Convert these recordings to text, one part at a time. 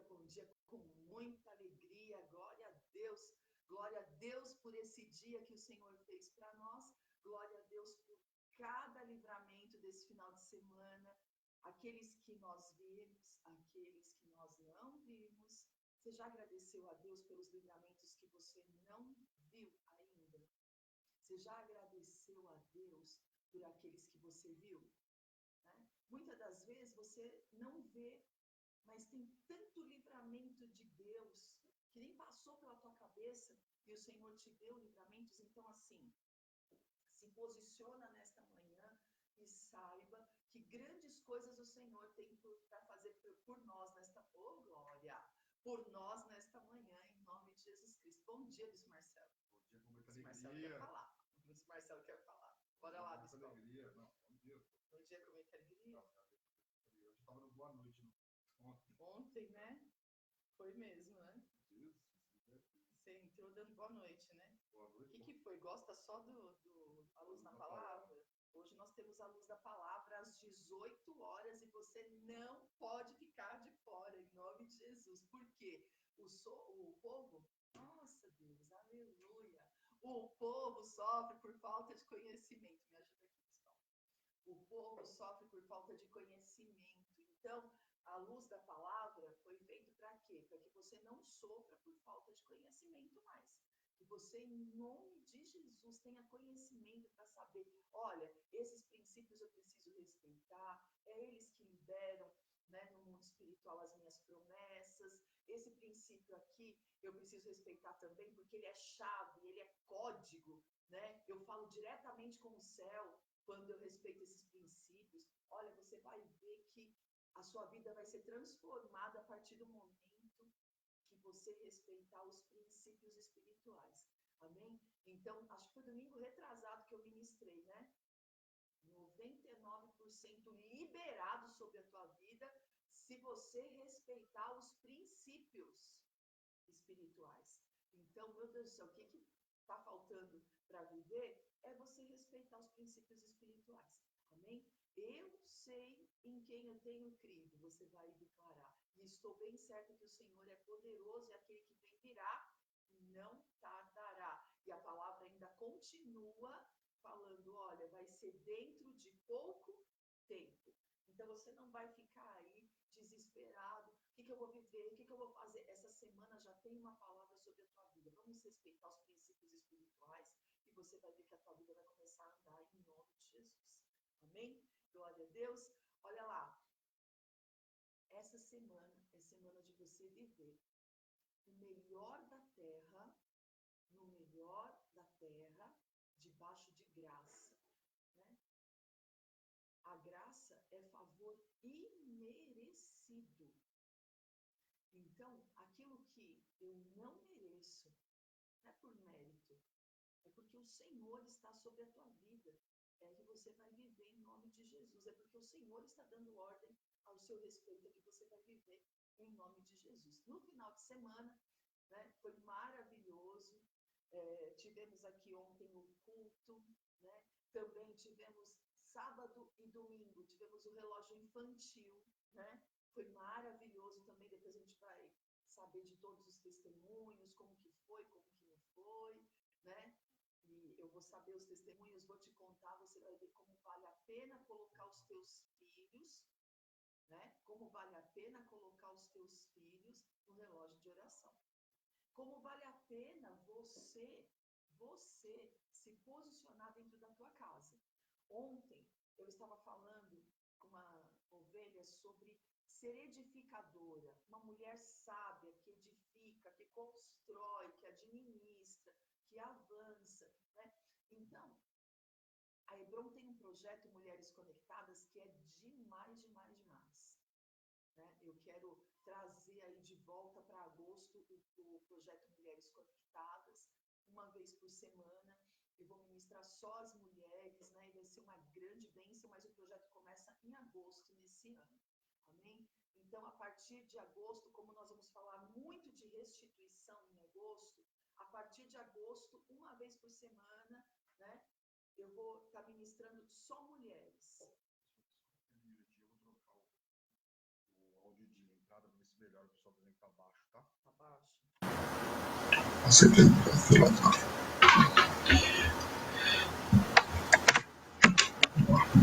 bom dia com muita alegria, glória a Deus por esse dia que o Senhor fez para nós, glória a Deus por cada livramento desse final de semana, aqueles que nós vimos, aqueles que nós não vimos. Você já agradeceu a Deus pelos livramentos que você não viu ainda? Você já agradeceu a Deus por aqueles que você viu? Né? Muitas das vezes você não vê, mas tem tanto livramento de Deus que nem passou pela tua cabeça e o Senhor te deu livramentos. Então, assim, se posiciona nesta manhã e saiba que grandes coisas o Senhor tem para fazer por nós nesta, oh glória, por nós nesta manhã, em nome de Jesus Cristo. Bom dia, Luiz Marcelo. Bom dia, com muita Marcelo alegria. quer falar. Luiz Marcelo quer falar. Bora lá, Bispo. Alegria. Não, bom dia. Bom dia, com muita alegria. Hoje estava no Boa Noite ontem, né? Foi mesmo, né? Isso. Você entrou dando boa noite, né? Boa noite. O que foi? Gosta só A Luz na Palavra? Hoje nós temos a Luz da Palavra às 18 horas e você não pode ficar de fora, em nome de Jesus. Por quê? O povo, nossa Deus, aleluia. O povo sofre por falta de conhecimento. Me ajuda aqui, pessoal. O povo sofre por falta de conhecimento. Então, a luz da palavra foi feita para quê? Para que você não sofra por falta de conhecimento mais. Que você, em nome de Jesus, tenha conhecimento para saber, olha, esses princípios eu preciso respeitar, é eles que liberam, né, no mundo espiritual as minhas promessas. Esse princípio aqui eu preciso respeitar também, porque ele é chave, ele é código, né? Eu falo diretamente com o céu quando eu respeito esses princípios. Olha, você vai ver que a sua vida vai ser transformada a partir do momento que você respeitar os princípios espirituais. Amém? Então, acho que foi domingo retrasado que eu ministrei, né? 99% liberado sobre a tua vida se você respeitar os princípios espirituais. Então, meu Deus do céu, o que está faltando para viver é você respeitar os princípios espirituais. Amém? Eu sei em quem eu tenho crido, você vai declarar. E estou bem certa que o Senhor é poderoso e aquele que vem virá não tardará. E a palavra ainda continua falando, olha, vai ser dentro de pouco tempo. Então você não vai ficar aí desesperado. O que eu vou viver? O que eu vou fazer? Essa semana já tem uma palavra sobre a tua vida. Vamos respeitar os princípios espirituais e você vai ver que a tua vida vai começar a andar em nome de Jesus. Amém? Glória a Deus. Olha lá. Essa semana é semana de você viver o melhor da terra, no melhor da terra, debaixo de graça. Né? A graça é favor imerecido. Então, aquilo que eu não mereço, não é por mérito, é porque o Senhor está sobre a tua vida. É que você vai viver em nome de Jesus. É porque o Senhor está dando ordem ao seu respeito, é que você vai viver em nome de Jesus. No final de semana, né, foi maravilhoso. Tivemos aqui ontem o culto, né? Também tivemos sábado e domingo, tivemos o relógio infantil, né? Foi maravilhoso também. Depois a gente vai saber de todos os testemunhos, como que foi, como que não foi, né? E eu vou saber os testemunhos, vou te contar, você vai ver como vale a pena colocar os teus filhos, né? Como vale a pena colocar os teus filhos no relógio de oração. Como vale a pena você se posicionar dentro da tua casa. Ontem eu estava falando com uma ovelha sobre ser edificadora, uma mulher sábia que edifica, que constrói, que administra, que avança, né? Então, a Hebron tem um projeto Mulheres Conectadas que é demais, demais, demais. Né? Eu quero trazer aí de volta para agosto o projeto Mulheres Conectadas, uma vez por semana. Eu vou ministrar só as mulheres, né? E vai ser uma grande bênção, mas o projeto começa em agosto nesse ano. Amém? Então, a partir de agosto, como nós vamos falar muito de restituição em agosto, a partir de agosto, uma vez por semana, né? Eu vou estar ministrando só mulheres. Um minutinho, eu vou trocar o áudio de entrada para ver se melhora.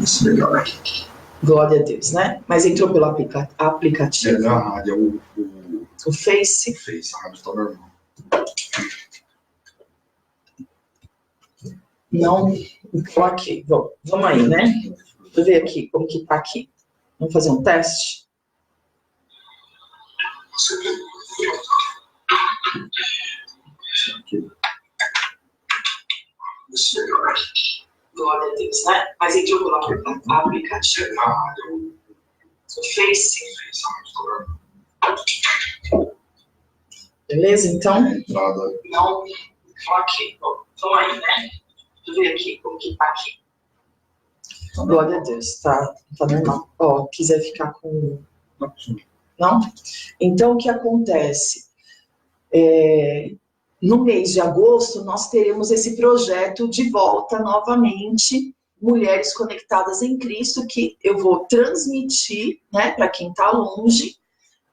Isso melhor aqui. Glória a Deus, né? Mas entrou pelo aplicativo. É, a rádio, o Face. O Face, a rádio está normal. Não, então aqui, vamos aí, né? Deixa eu ver aqui, como que tá aqui. Vamos fazer um teste? Glória a Deus, né? Mas entrou pelo aplicativo. O Face. Beleza, então? Não, aqui, vamos aí, né? Deixa eu ver aqui, como que tá aqui. Glória a Deus, tá normal. Ó, quiser ficar com... Não? Então, o que acontece? No mês de agosto, nós teremos esse projeto de volta novamente, Mulheres Conectadas em Cristo, que eu vou transmitir, né, para quem está longe,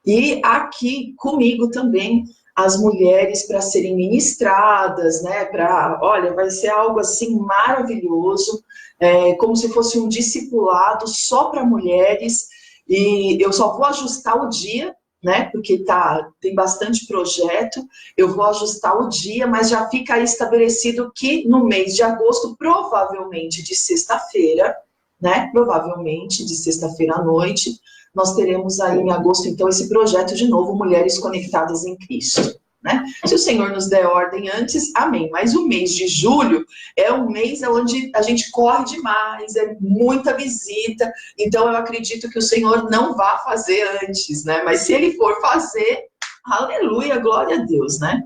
e aqui comigo também, as mulheres para serem ministradas, né, olha, vai ser algo assim maravilhoso, como se fosse um discipulado só para mulheres, e eu só vou ajustar o dia, né, porque tem bastante projeto, eu vou ajustar o dia, mas já fica aí estabelecido que no mês de agosto, provavelmente de sexta-feira, né, provavelmente de sexta-feira à noite, nós teremos aí em agosto, então, esse projeto de novo, Mulheres Conectadas em Cristo, né? Se o Senhor nos der ordem antes, amém. Mas o mês de julho é um mês onde a gente corre demais, é muita visita, então eu acredito que o Senhor não vá fazer antes, né? Mas se Ele for fazer, aleluia, glória a Deus, né?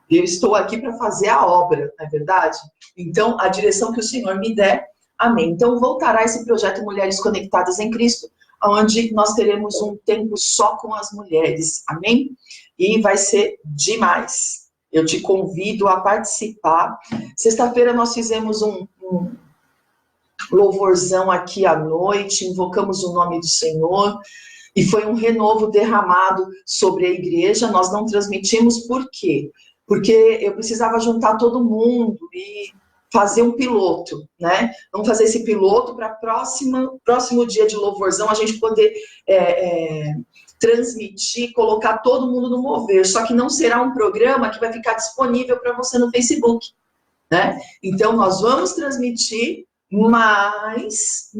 Eu estou aqui para fazer a obra, não é verdade? Então, a direção que o Senhor me der, amém. Então, voltará esse projeto Mulheres Conectadas em Cristo, onde nós teremos um tempo só com as mulheres, amém? E vai ser demais. Eu te convido a participar. Sexta-feira nós fizemos um louvorzão aqui à noite, invocamos o nome do Senhor, e foi um renovo derramado sobre a igreja. Nós não transmitimos, por quê? Porque eu precisava juntar todo mundo e fazer um piloto, né? Vamos fazer esse piloto para próximo dia de louvorzão a gente poder transmitir, colocar todo mundo no mover. Só que não será um programa que vai ficar disponível para você no Facebook, né? Então nós vamos transmitir, mas,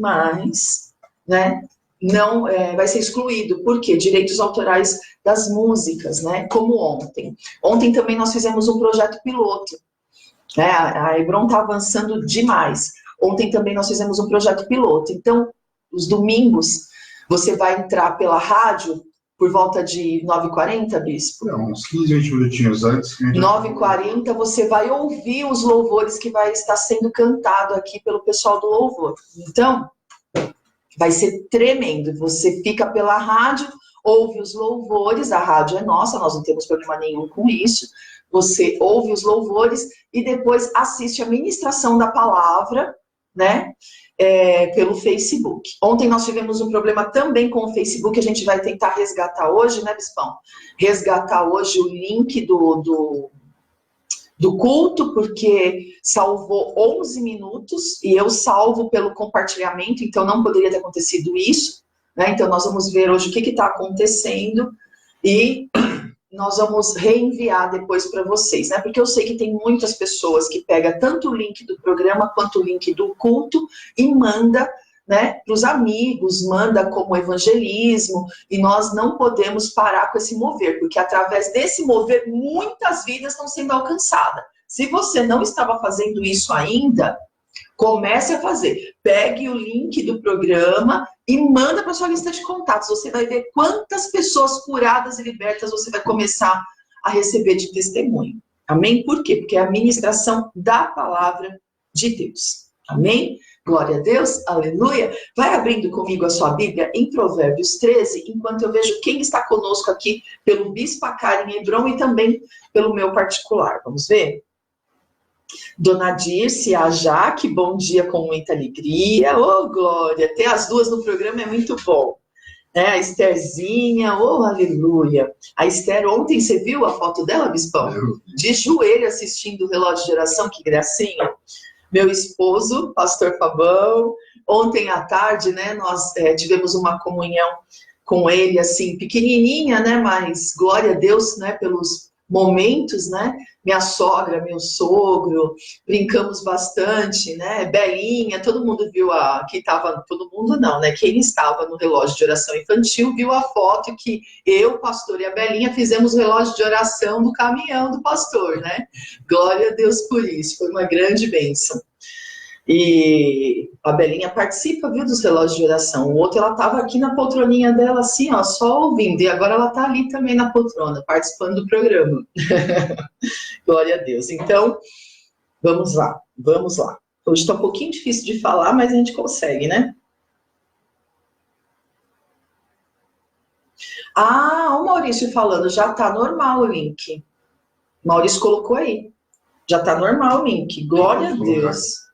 né? Não vai ser excluído. Por quê? Direitos autorais das músicas, né? Como ontem. Ontem também nós fizemos um projeto piloto. A Hebron está avançando demais. Ontem também nós fizemos um projeto piloto. Então, os domingos, você vai entrar pela rádio por volta de 9h40, Bispo? Não, uns 15, 20 minutinhos antes. 9h40, você vai ouvir os louvores que vai estar sendo cantado aqui pelo pessoal do louvor. Então, vai ser tremendo. Você fica pela rádio, ouve os louvores, a rádio é nossa, nós não temos problema nenhum com isso. Você ouve os louvores e depois assiste a ministração da palavra, né, pelo Facebook. Ontem nós tivemos um problema também com o Facebook, a gente vai tentar resgatar hoje, né, Bispão? Resgatar hoje o link do culto, porque salvou 11 minutos, e eu salvo pelo compartilhamento, então não poderia ter acontecido isso, né? Então nós vamos ver hoje o que está acontecendo, e nós vamos reenviar depois para vocês, né? Porque eu sei que tem muitas pessoas que pegam tanto o link do programa quanto o link do culto e manda, né, para os amigos, manda como evangelismo, e nós não podemos parar com esse mover, porque através desse mover muitas vidas estão sendo alcançadas. Se você não estava fazendo isso ainda, comece a fazer. Pegue o link do programa e manda para sua lista de contatos. Você vai ver quantas pessoas curadas e libertas você vai começar a receber de testemunho. Amém? Por quê? Porque é a ministração da palavra de Deus. Amém? Glória a Deus, aleluia. Vai abrindo comigo a sua Bíblia em Provérbios 13, enquanto eu vejo quem está conosco aqui pelo Bispo Acari em Hebron e também pelo meu particular. Vamos ver? Dona Dirce, a Jaque, bom dia com muita alegria. Glória, ter as duas no programa é muito bom. A Estherzinha, oh, aleluia. A Esther, ontem você viu a foto dela, Bispão? De joelho assistindo o relógio de oração, que gracinha. Meu esposo, pastor Fabão, ontem à tarde, né, nós tivemos uma comunhão com ele, assim, pequenininha, né, mas glória a Deus, né, pelos momentos, né, minha sogra, meu sogro, brincamos bastante, né, Belinha, todo mundo viu que estava, todo mundo não, né, quem estava no relógio de oração infantil viu a foto que eu, o pastor e a Belinha fizemos o relógio de oração do caminhão do pastor, né, glória a Deus por isso, foi uma grande bênção. E a Belinha participa, viu, dos relógios de oração. O outro, ela estava aqui na poltroninha dela, assim, ó, só ouvindo. E agora ela está ali também na poltrona, participando do programa. Glória a Deus. Então, vamos lá, vamos lá. Hoje está um pouquinho difícil de falar, mas a gente consegue, né? O Maurício falando, já está normal o link. O Maurício colocou aí. Já está normal o link. Glória a Deus.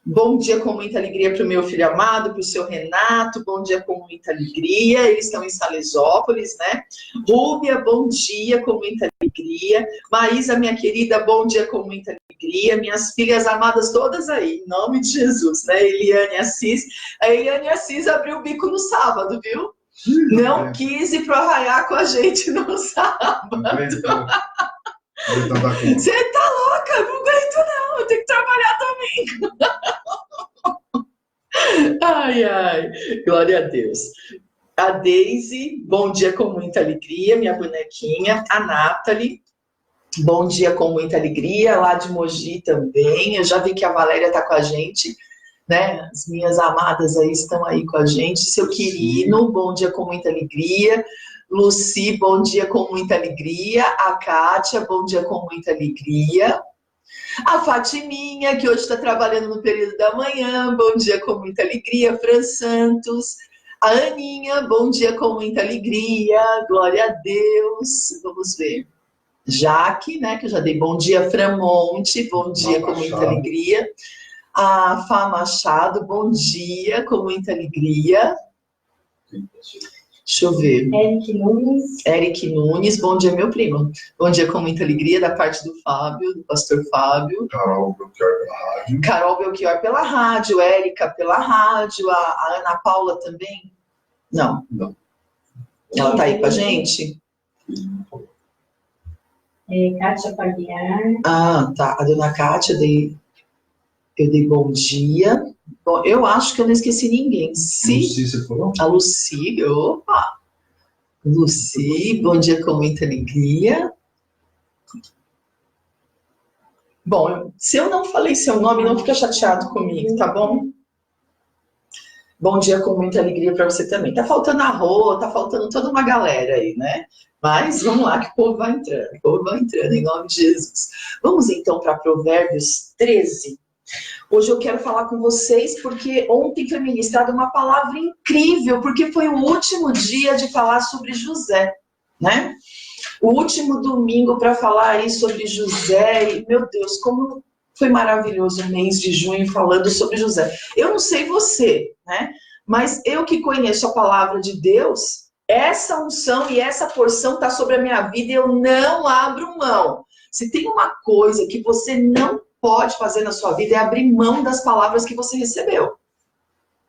Bom dia com muita alegria para o meu filho amado, para o seu Renato, bom dia com muita alegria, eles estão em Salesópolis, né? Rúbia, bom dia com muita alegria, Maísa, minha querida, bom dia com muita alegria, minhas filhas amadas todas aí, em nome de Jesus, né? Eliane Assis, a Eliane Assis abriu o bico no sábado, viu? Não quis ir pro Arraiá com a gente no sábado. Você tá louca? Eu não aguento não, eu tenho que trabalhar domingo. Ai, ai, glória a Deus. A Deise, bom dia com muita alegria, minha bonequinha. A Nathalie, bom dia com muita alegria, lá de Mogi também. Eu já vi que a Valéria tá com a gente, né? As minhas amadas aí estão aí com a gente. Seu Quirino, bom dia com muita alegria. Luci, bom dia com muita alegria. A Kátia, bom dia com muita alegria. A Fatiminha, que hoje está trabalhando no período da manhã, bom dia com muita alegria. Fran Santos. A Aninha, bom dia com muita alegria. Glória a Deus. Vamos ver. Jaque, né, que eu já dei bom dia. Fran Monte, bom dia com muita alegria. A Fá Machado, bom dia com muita alegria. Deixa eu ver. Eric Nunes, bom dia, meu primo. Bom dia com muita alegria, da parte do Fábio, do pastor Fábio. Carol Belchior pela rádio. Carol Belchior pela rádio, Érica pela rádio, a Ana Paula também? Não. Ela tá aí com a gente? Kátia Pagliar. Tá. A dona Kátia, eu dei bom dia. Bom, eu acho que eu não esqueci ninguém. Luci, você falou? A Luci, opa! Luci, bom dia com muita alegria. Bom, se eu não falei seu nome, não fica chateado comigo, tá bom? Bom dia com muita alegria para você também. Tá faltando a Rô, tá faltando toda uma galera aí, né? Mas vamos lá que o povo vai entrando, em nome de Jesus. Vamos então para Provérbios 13. Hoje eu quero falar com vocês porque ontem foi ministrada uma palavra incrível, porque foi o último dia de falar sobre José, né? O último domingo para falar aí sobre José, e, meu Deus, como foi maravilhoso o mês de junho falando sobre José. Eu não sei você, né? Mas eu que conheço a palavra de Deus, essa unção e essa porção está sobre a minha vida e eu não abro mão. Se tem uma coisa que você não pode fazer na sua vida é abrir mão das palavras que você recebeu,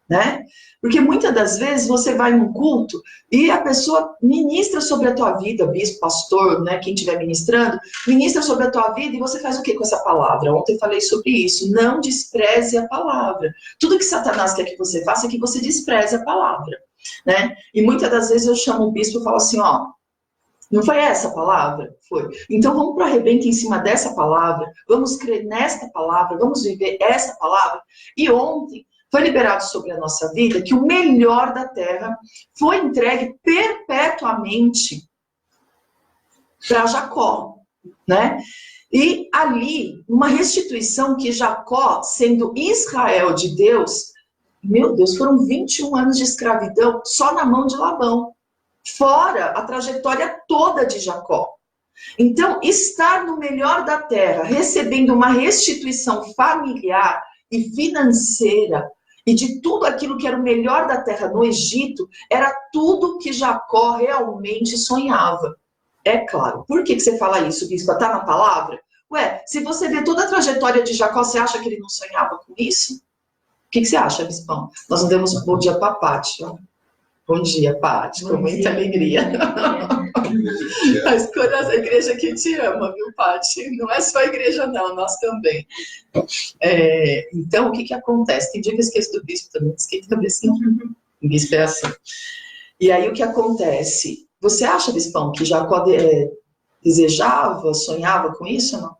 né? Porque muitas das vezes você vai num culto e a pessoa ministra sobre a tua vida, bispo, pastor, né, quem estiver ministrando, ministra sobre a tua vida e você faz o que com essa palavra? Ontem eu falei sobre isso, não despreze a palavra. Tudo que Satanás quer que você faça é que você despreze a palavra, né? E muitas das vezes eu chamo o bispo e falo assim, ó, não foi essa a palavra? Foi. Então vamos para o arrebento em cima dessa palavra, vamos crer nesta palavra, vamos viver essa palavra. E ontem foi liberado sobre a nossa vida que o melhor da terra foi entregue perpetuamente para Jacó, né? E ali, uma restituição que Jacó, sendo Israel de Deus, meu Deus, foram 21 anos de escravidão só na mão de Labão. Fora a trajetória toda de Jacó. Então, estar no melhor da terra, recebendo uma restituição familiar e financeira, e de tudo aquilo que era o melhor da terra no Egito, era tudo que Jacó realmente sonhava. É claro. Por que você fala isso, bispa? Está na palavra? Ué, se você vê toda a trajetória de Jacó, você acha que ele não sonhava com isso? O que você acha, bispão? Nós não demos um bom dia para a Paty. Bom dia, Paty, com muita alegria. A igreja que te ama, viu, Paty? Não é só a igreja, não, nós também. Então, o que acontece? Tem dia que eu esqueço do bispo também, esqueci da vez, não. O bispo é assim. E aí, o que acontece? Você acha, bispão, que Jacó desejava, sonhava com isso ou não?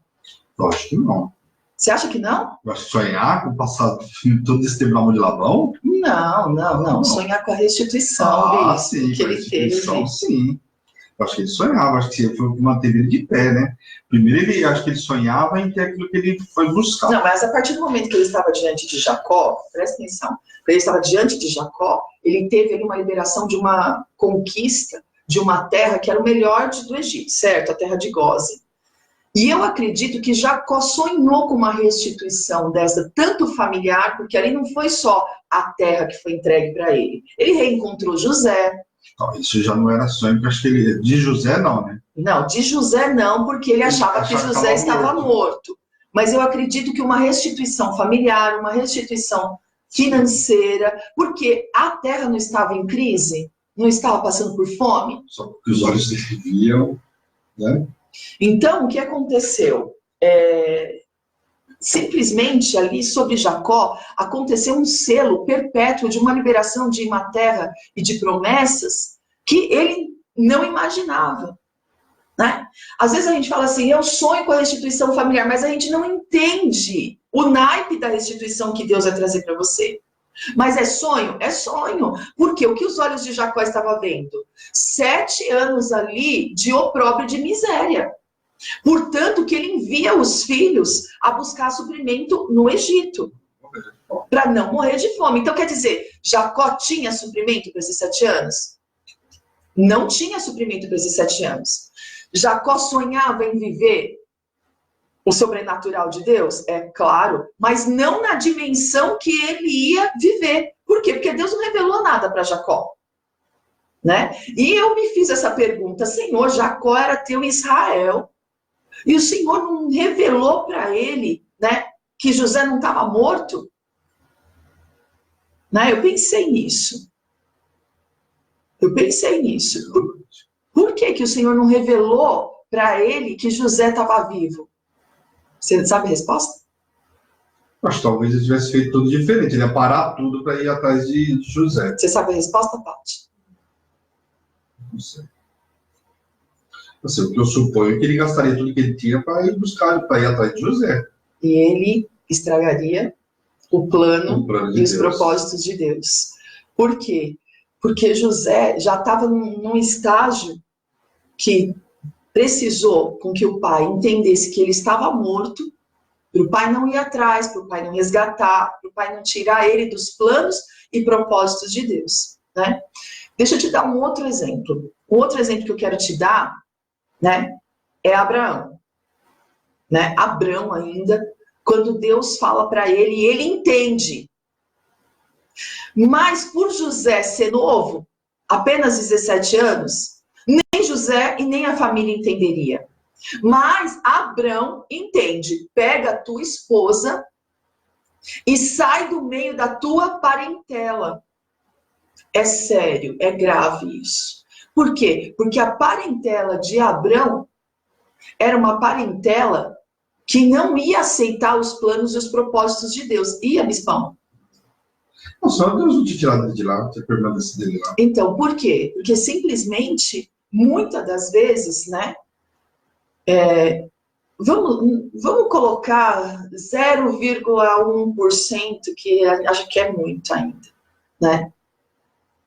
Eu acho que não. Você acha que não? Eu acho que sonhar com o passado, todo esse tempo de Labão? Não. Sonhar com a restituição, sim, que ele teve. Sim. Eu acho que ele sonhava, acho que foi o que manteve ele de pé, né? Primeiro, acho que ele sonhava em ter aquilo que ele foi buscar. Não, mas a partir do momento que ele estava diante de Jacó, presta atenção, quando ele estava diante de Jacó, ele teve ali uma liberação de uma conquista de uma terra que era o melhor do Egito, certo? A terra de Gósen. E eu acredito que Jacó sonhou com uma restituição dessa, tanto familiar, porque ali não foi só a terra que foi entregue para ele. Ele reencontrou José. Não, isso já não era sonho, porque acho que ele... De José não, né? Não, de José não, porque ele achava que José estava morto. Mas eu acredito que uma restituição familiar, uma restituição financeira, porque a terra não estava em crise, não estava passando por fome. Só porque os olhos dele viam, né? Então, o que aconteceu? Simplesmente ali sobre Jacó aconteceu um selo perpétuo de uma liberação de uma terra e de promessas que ele não imaginava, né? Às vezes a gente fala assim, eu sonho com a restituição familiar, mas a gente não entende o naipe da restituição que Deus vai trazer para você. Mas é sonho? É sonho. Porque o que os olhos de Jacó estavam vendo? 7 anos ali de opróbrio, de miséria. Portanto, que ele envia os filhos a buscar suprimento no Egito, para não morrer de fome. Então, quer dizer, Jacó tinha suprimento para esses 7 anos? Não tinha suprimento para esses 7 anos. Jacó sonhava em viver o sobrenatural de Deus? É claro, mas não na dimensão que ele ia viver. Por quê? Porque Deus não revelou nada para Jacó, né? E eu me fiz essa pergunta, Senhor, Jacó era teu Israel, e o Senhor não revelou para ele, né, que José não estava morto? Né? Eu pensei nisso. Por que o Senhor não revelou para ele que José estava vivo? Você sabe a resposta? Acho que talvez ele tivesse feito tudo diferente. Ele ia parar tudo para ir atrás de José. Você sabe a resposta, Paty? Não sei. Assim, o que eu suponho é que ele gastaria tudo que ele tinha para ir atrás de José. E ele estragaria o plano e os Deus. propósitos de Deus. Por quê? Porque José já estava num estágio que precisou com que o pai entendesse que ele estava morto, para o pai não ir atrás, para o pai não resgatar, para o pai não tirar ele dos planos e propósitos de Deus, né? Deixa eu te dar um outro exemplo. O outro exemplo que eu quero te dar, né, é Abraão. Né? Abraão ainda, quando Deus fala para ele, ele entende. Mas por José ser novo, apenas 17 anos, nem José e nem a família entenderia. Mas Abraão entende. Pega a tua esposa e sai do meio da tua parentela. É sério, é grave isso. Por quê? Porque a parentela de Abraão era uma parentela que não ia aceitar os planos e os propósitos de Deus. Ia, bispão? Não, só Deus não te tirado de lá, te permanece dele lá. Então, por quê? Porque simplesmente, muitas das vezes, né, vamos colocar 0,1%, que acho que é muito ainda, né?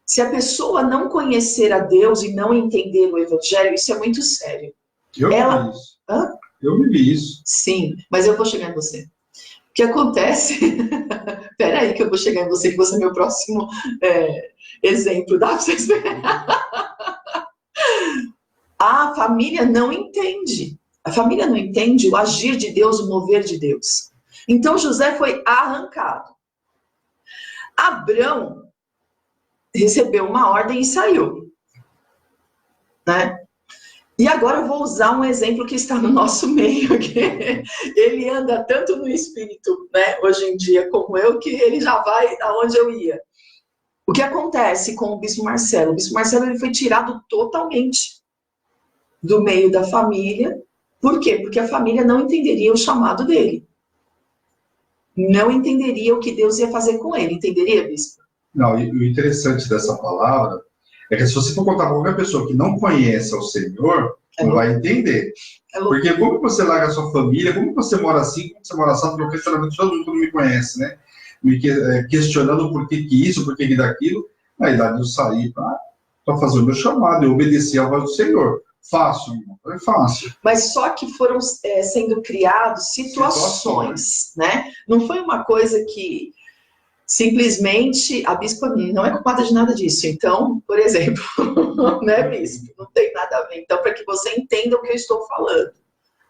Se a pessoa não conhecer a Deus e não entender o Evangelho, isso é muito sério. Eu vivi isso. Hã? Eu vivi isso. Sim, mas eu vou chegar em você. O que acontece... Espera aí que eu vou chegar em você, que você é meu próximo exemplo. Dá pra você esperar? A família não entende. A família não entende o agir de Deus, o mover de Deus. Então José foi arrancado. Abrão recebeu uma ordem e saiu, né? E agora eu vou usar um exemplo que está no nosso meio, que ele anda tanto no espírito, né, hoje em dia, como eu, que ele já vai aonde eu ia. O que acontece com o Bispo Marcelo? O Bispo Marcelo ele foi tirado totalmente do meio da família. Por quê? Porque a família não entenderia o chamado dele. Não entenderia o que Deus ia fazer com ele. Entenderia, Bispo? Não, e o interessante dessa palavra é que se você for contar para qualquer pessoa que não conhece o Senhor, não vai entender. Porque como você larga a sua família, como você mora assim, como você mora assim, no questionamento de todo mundo que não me conhece, né? Me questionando por que isso, por que daquilo, na idade de eu sair para fazer o meu chamado, eu obedecer à voz do Senhor. Fácil, é fácil. Mas só que foram sendo criados situações, né? Não foi uma coisa que simplesmente a bispa não é culpada de nada disso. Então, por exemplo, né, bispo? Não tem nada a ver. Então, para que você entenda o que eu estou falando,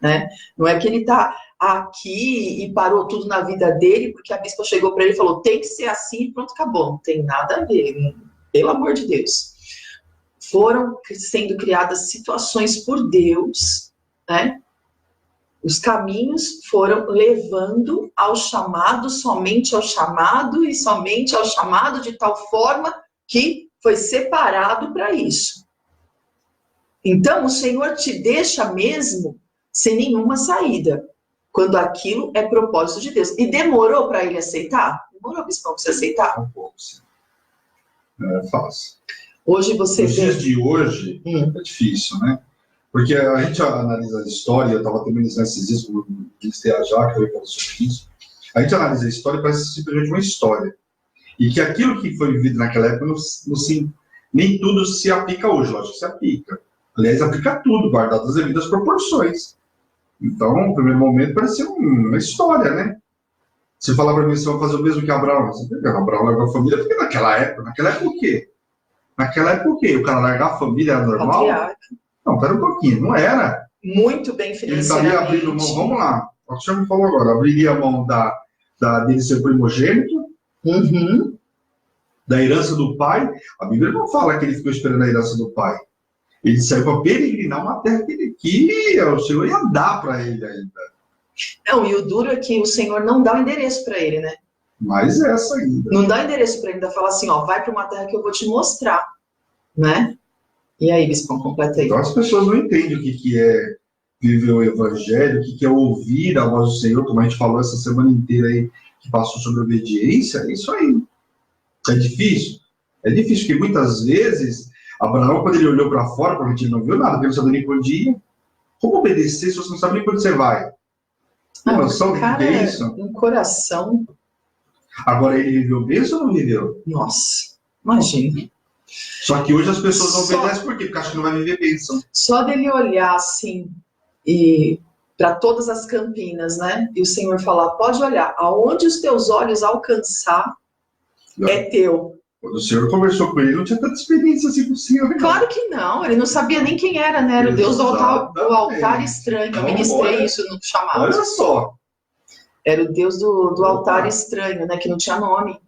né? Não é que ele está aqui e parou tudo na vida dele porque a bispa chegou para ele e falou, tem que ser assim e pronto, acabou. Não tem nada a ver, pelo amor de Deus. Foram sendo criadas situações por Deus, né? Os caminhos foram levando ao chamado, somente ao chamado e somente ao chamado de tal forma que foi separado para isso. Então, o Senhor te deixa mesmo sem nenhuma saída, quando aquilo é propósito de Deus. E demorou para ele aceitar? Demorou, Bispo, para você aceitar? Um pouco, sim. Não é fácil. Hoje você Nos dias de hoje é difícil, né? Porque a gente analisa a história, eu estava terminando esses dias, como disse a Jaque, eu falei sobre isso. A gente analisa a história e parece simplesmente uma história. E que aquilo que foi vivido naquela época, nem tudo se aplica hoje, lógico que se aplica. Aliás, aplica tudo, guardado as devidas proporções. Então, no primeiro momento, parecia uma história, né? Se falar para mim, você vai fazer o mesmo que Abraão, você vai pegar Abraão, largar a família, porque naquela época o quê? Naquela época o quê? O cara largar a família era normal? Patriarca. Não, pera um pouquinho, não era. Muito bem financeiramente. Ele estaria abrindo mão, vamos lá, o que o senhor me falou agora, abriria a mão dele ser primogênito, da herança do pai. A Bíblia não fala que ele ficou esperando a herança do pai. Ele saiu para peregrinar uma terra que o Senhor ia dar para ele ainda. Não, e o duro é que o Senhor não dá o endereço para ele, né? Mas essa ainda. Não dá o endereço para ele, ainda fala assim, ó, vai para uma terra que eu vou te mostrar, né? E aí, Bispão, completa aí. Então as pessoas não entendem o que é viver o Evangelho, o que é ouvir a voz do Senhor, como a gente falou essa semana inteira aí, que passou sobre obediência, é isso aí. É difícil? É difícil, porque muitas vezes, Abraão, quando ele olhou para fora, provavelmente ele não viu nada, porque ele não sabia nem para onde ia. Como obedecer se você não sabe nem para onde você vai? Tem noção do que é isso? Um coração. Agora, ele viveu bênção ou não viveu? Nossa, imagina. Só que hoje as pessoas não obedecem por quê? Porque acham que não vai viver bênção. Só dele olhar assim, e para todas as Campinas, né? E o Senhor falar, pode olhar, aonde os teus olhos alcançar, é teu. Quando o Senhor conversou com ele, não tinha tanta experiência assim com o Senhor. Não. Claro que não, ele não sabia nem quem era, né? Era o Deus do altar estranho. Eu ministrei isso no chamado. Olha só. Era o Deus do altar estranho, né? Que não tinha nome.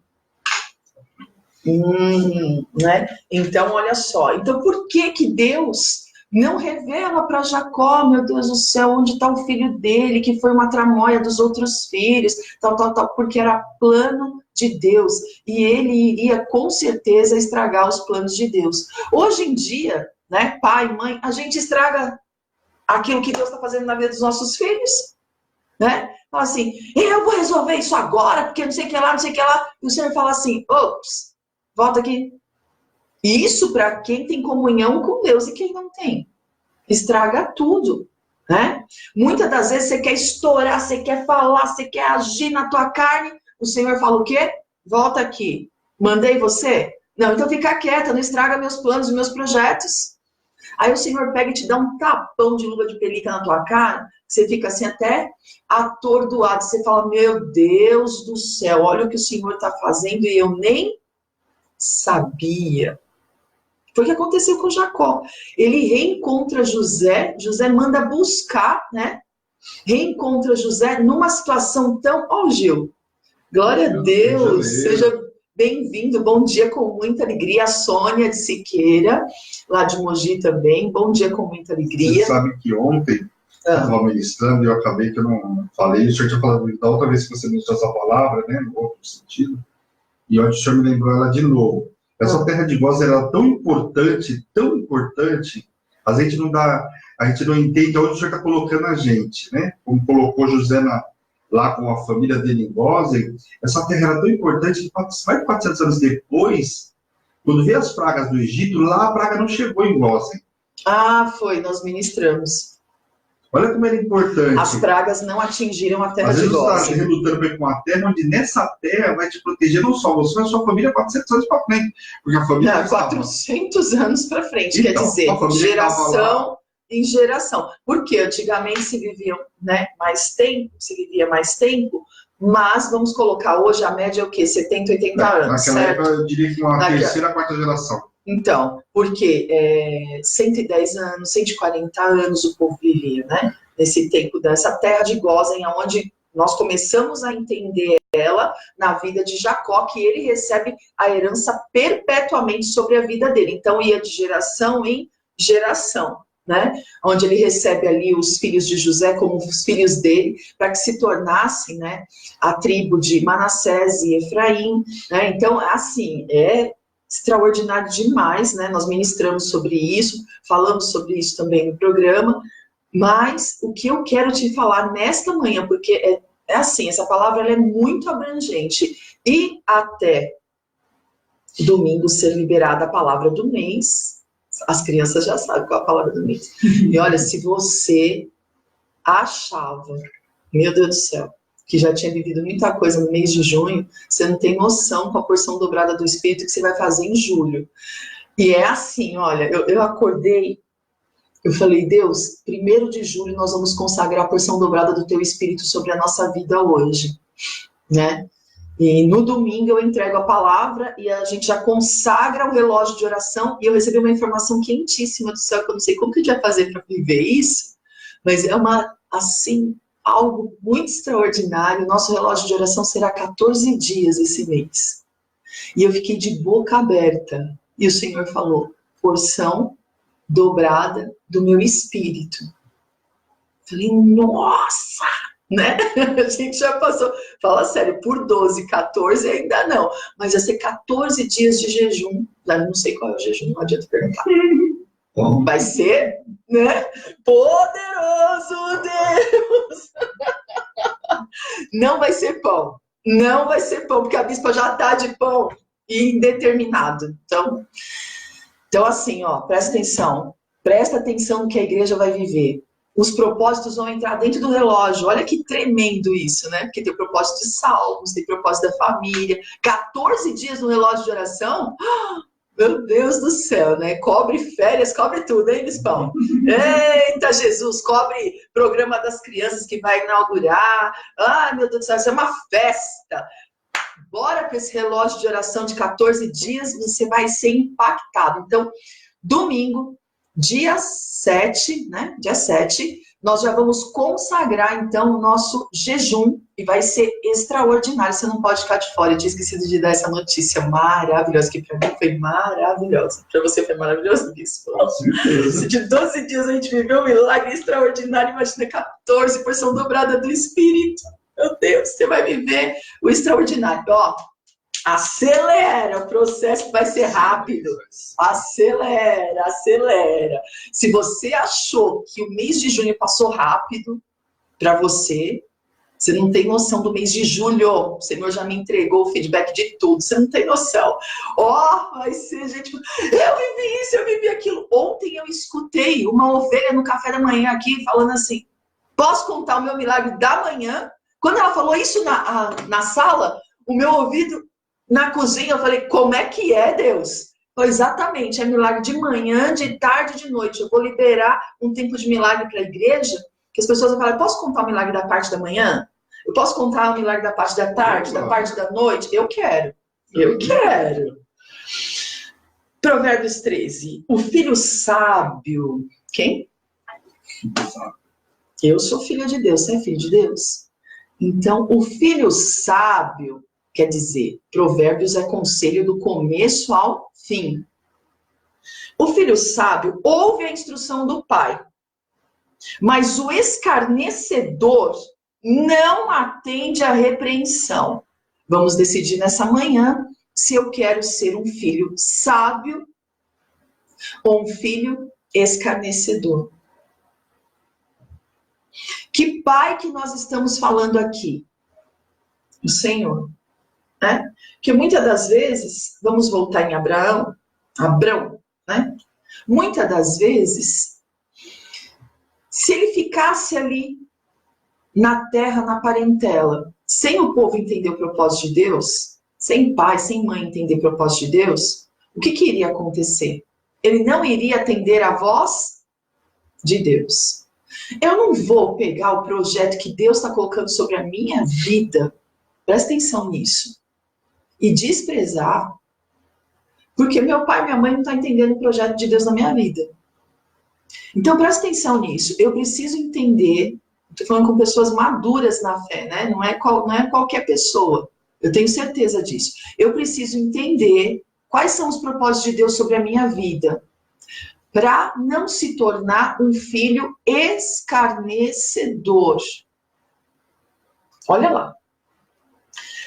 Né? Então, olha só. Então, por que Deus não revela para Jacó, meu Deus do céu, onde está o filho dele, que foi uma tramóia dos outros filhos, tal, porque era plano de Deus. E ele iria, com certeza, estragar os planos de Deus. Hoje em dia, né, pai, mãe, a gente estraga aquilo que Deus está fazendo na vida dos nossos filhos, né? Fala assim, eu vou resolver isso agora, porque não sei o que lá, não sei o que lá. E o Senhor fala assim, ops, volta aqui. Isso para quem tem comunhão com Deus e quem não tem. Estraga tudo, né? Muitas das vezes você quer estourar, você quer falar, você quer agir na tua carne. O Senhor fala o quê? Volta aqui. Mandei você? Não, então fica quieta, não estraga meus planos, meus projetos. Aí o Senhor pega e te dá um tapão de luva de pelica na tua cara, você fica assim até atordoado. Você fala, meu Deus do céu, olha o que o Senhor está fazendo e eu nem sabia. Foi o que aconteceu com Jacó. Ele reencontra José, José manda buscar, né? Reencontra José numa situação tão... Ó, Gil, glória a Deus, seja bem-vindo, bom dia com muita alegria. A Sônia de Siqueira, lá de Mogi também, bom dia com muita alegria. Você sabe que ontem eu estava ministrando e eu acabei que eu não falei, o senhor tinha falado da outra vez que você ministrou essa palavra, né, no outro sentido, e hoje o senhor me lembrou ela de novo. Essa terra de Gósen era tão importante, a gente não entende onde o senhor está colocando a gente, né? Como colocou José lá com a família dele em Gósen, essa terra era tão importante que mais de 400 anos depois, quando veio as pragas do Egito, lá a praga não chegou em Gósen. Ah, foi, nós ministramos. Olha como era importante. As pragas não atingiram a terra Às de vezes Gósen. você está relutando com a terra, onde nessa terra vai te proteger não só você, mas a sua família 400 anos para frente. Porque a família não, 400 anos para frente, então, quer dizer, geração em geração. Porque antigamente se viviam, né, se vivia mais tempo, mas vamos colocar hoje a média é o quê? 70, 80 anos, naquela certo? época eu diria que uma terceira, quarta geração. Então, porque 110 anos, 140 anos o povo vivia, né? Nesse tempo dessa terra de Gósen, onde nós começamos a entender ela na vida de Jacó, que ele recebe a herança perpetuamente sobre a vida dele. Então, ia de geração em geração, né? Onde ele recebe ali os filhos de José como os filhos dele, para que se tornassem, né, a tribo de Manassés e Efraim, né? Então, assim, extraordinário demais, né? Nós ministramos sobre isso, falamos sobre isso também no programa, mas o que eu quero te falar nesta manhã, porque é assim, essa palavra ela é muito abrangente, e até domingo ser liberada a palavra do mês, as crianças já sabem qual é a palavra do mês, e olha, se você achava, meu Deus do céu, que já tinha vivido muita coisa no mês de junho, você não tem noção com a porção dobrada do Espírito que você vai fazer em julho. E é assim, olha, eu acordei, eu falei, Deus, 1º de julho nós vamos consagrar a porção dobrada do Teu Espírito sobre a nossa vida hoje, né? E no domingo eu entrego a palavra e a gente já consagra o relógio de oração, e eu recebi uma informação quentíssima do céu, que eu não sei como que a gente vai fazer para viver isso, mas é algo muito extraordinário. Nosso relógio de oração será 14 dias esse mês. E eu fiquei de boca aberta. E o Senhor falou, porção dobrada do meu espírito. Falei, nossa! Né? A gente já passou, fala sério, por 12, 14 ainda não. Mas vai ser 14 dias de jejum. Não sei qual é o jejum, não adianta perguntar. Vai ser, né? Poderoso Deus! Não vai ser pão. Não vai ser pão, porque a bispa já dá de pão indeterminado. Então assim, ó, presta atenção no que a igreja vai viver. Os propósitos vão entrar dentro do relógio. Olha que tremendo isso, né? Porque tem o propósito de salmos, tem o propósito da família. 14 dias no relógio de oração? Meu Deus do céu, né? Cobre férias, cobre tudo, hein, Bispão? Eita, Jesus, cobre programa das crianças que vai inaugurar. Ai, meu Deus do céu, isso é uma festa. Bora para esse relógio de oração de 14 dias, você vai ser impactado. Então, domingo, dia 7, né? Dia 7, nós já vamos consagrar, então, o nosso jejum, e vai ser extraordinário, você não pode ficar de fora. Eu tinha esquecido de dar essa notícia maravilhosa, que para mim foi maravilhosa. Para você foi maravilhoso, Bispo? Se de 12 dias a gente viveu um milagre extraordinário, imagina 14, porção dobrada do Espírito. Meu Deus, você vai viver o extraordinário. Ó, acelera, o processo vai ser rápido. Acelera. Se você achou que o mês de junho passou rápido para você não tem noção do mês de julho. O Senhor já me entregou o feedback de tudo. Você não tem noção. Vai ser, gente... Eu vivi isso, eu vivi aquilo. Ontem eu escutei uma ovelha no café da manhã aqui falando assim, posso contar o meu milagre da manhã? Quando ela falou isso na sala, o meu ouvido na cozinha, eu falei, como é que é, Deus? Exatamente, é milagre de manhã, de tarde, de noite. Eu vou liberar um tempo de milagre para a igreja, que as pessoas vão falar, posso contar o milagre da parte da manhã? Eu posso contar o milagre da parte da tarde, da parte da noite? Eu quero. Provérbios 13. O filho sábio... Quem? Eu sou filha de Deus. Você é filho de Deus? Então, o filho sábio Quer dizer, Provérbios é conselho do começo ao fim. O filho sábio ouve a instrução do pai, mas o escarnecedor não atende à repreensão. Vamos decidir nessa manhã se eu quero ser um filho sábio ou um filho escarnecedor. Que pai que nós estamos falando aqui? O Senhor. Né? Porque muitas das vezes, vamos voltar em Abrão, né? Muitas das vezes, se ele ficasse ali na terra, na parentela, sem o povo entender o propósito de Deus, sem pai, sem mãe entender o propósito de Deus, o que iria acontecer? Ele não iria atender a voz de Deus. Eu não vou pegar o projeto que Deus está colocando sobre a minha vida, presta atenção nisso, e desprezar, porque meu pai e minha mãe não estão entendendo o projeto de Deus na minha vida. Então, presta atenção nisso. Eu preciso entender, estou falando com pessoas maduras na fé, né? Não é qualquer pessoa. Eu tenho certeza disso. Eu preciso entender quais são os propósitos de Deus sobre a minha vida, para não se tornar um filho escarnecedor. Olha lá.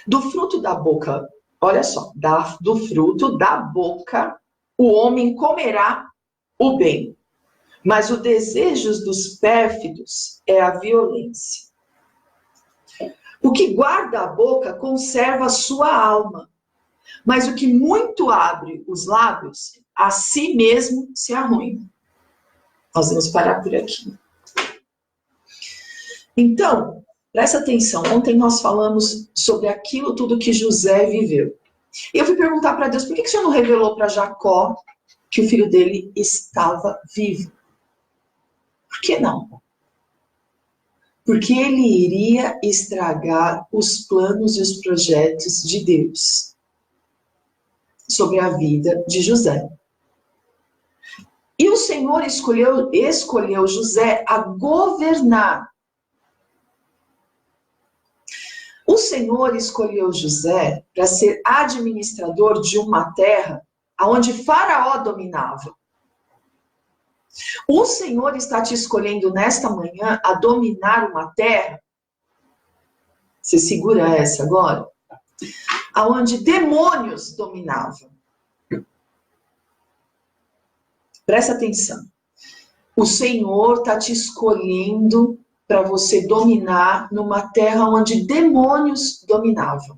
Do fruto da boca, olha só, do fruto da boca, o homem comerá o bem, mas os desejos dos pérfidos é a violência. O que guarda a boca conserva a sua alma, mas o que muito abre os lábios, a si mesmo se arruina. Nós vamos parar por aqui. Então, presta atenção. Ontem nós falamos sobre aquilo tudo que José viveu. E eu fui perguntar para Deus, por que o Senhor não revelou para Jacó que o filho dele estava vivo? Por que não? Porque ele iria estragar os planos e os projetos de Deus sobre a vida de José. E o Senhor escolheu José a governar. O Senhor escolheu José para ser administrador de uma terra onde Faraó dominava. O Senhor está te escolhendo nesta manhã a dominar uma terra. Você segura essa agora? Aonde demônios dominavam. Presta atenção. O Senhor está te escolhendo para você dominar numa terra onde demônios dominavam.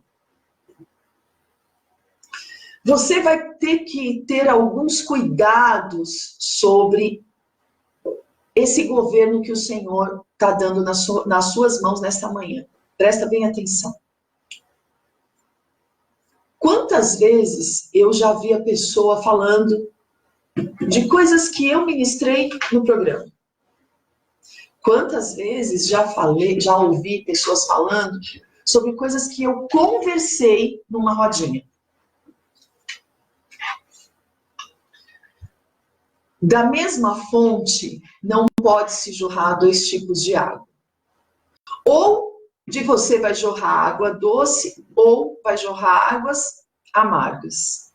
Você vai ter que ter alguns cuidados sobre esse governo que o Senhor está dando nas suas mãos nesta manhã. Presta bem atenção. Quantas vezes eu já vi a pessoa falando de coisas que eu ministrei no programa? Quantas vezes já ouvi pessoas falando sobre coisas que eu conversei numa rodinha? Da mesma fonte, não pode se jorrar dois tipos de água. Ou de você vai jorrar água doce, ou vai jorrar águas amargas.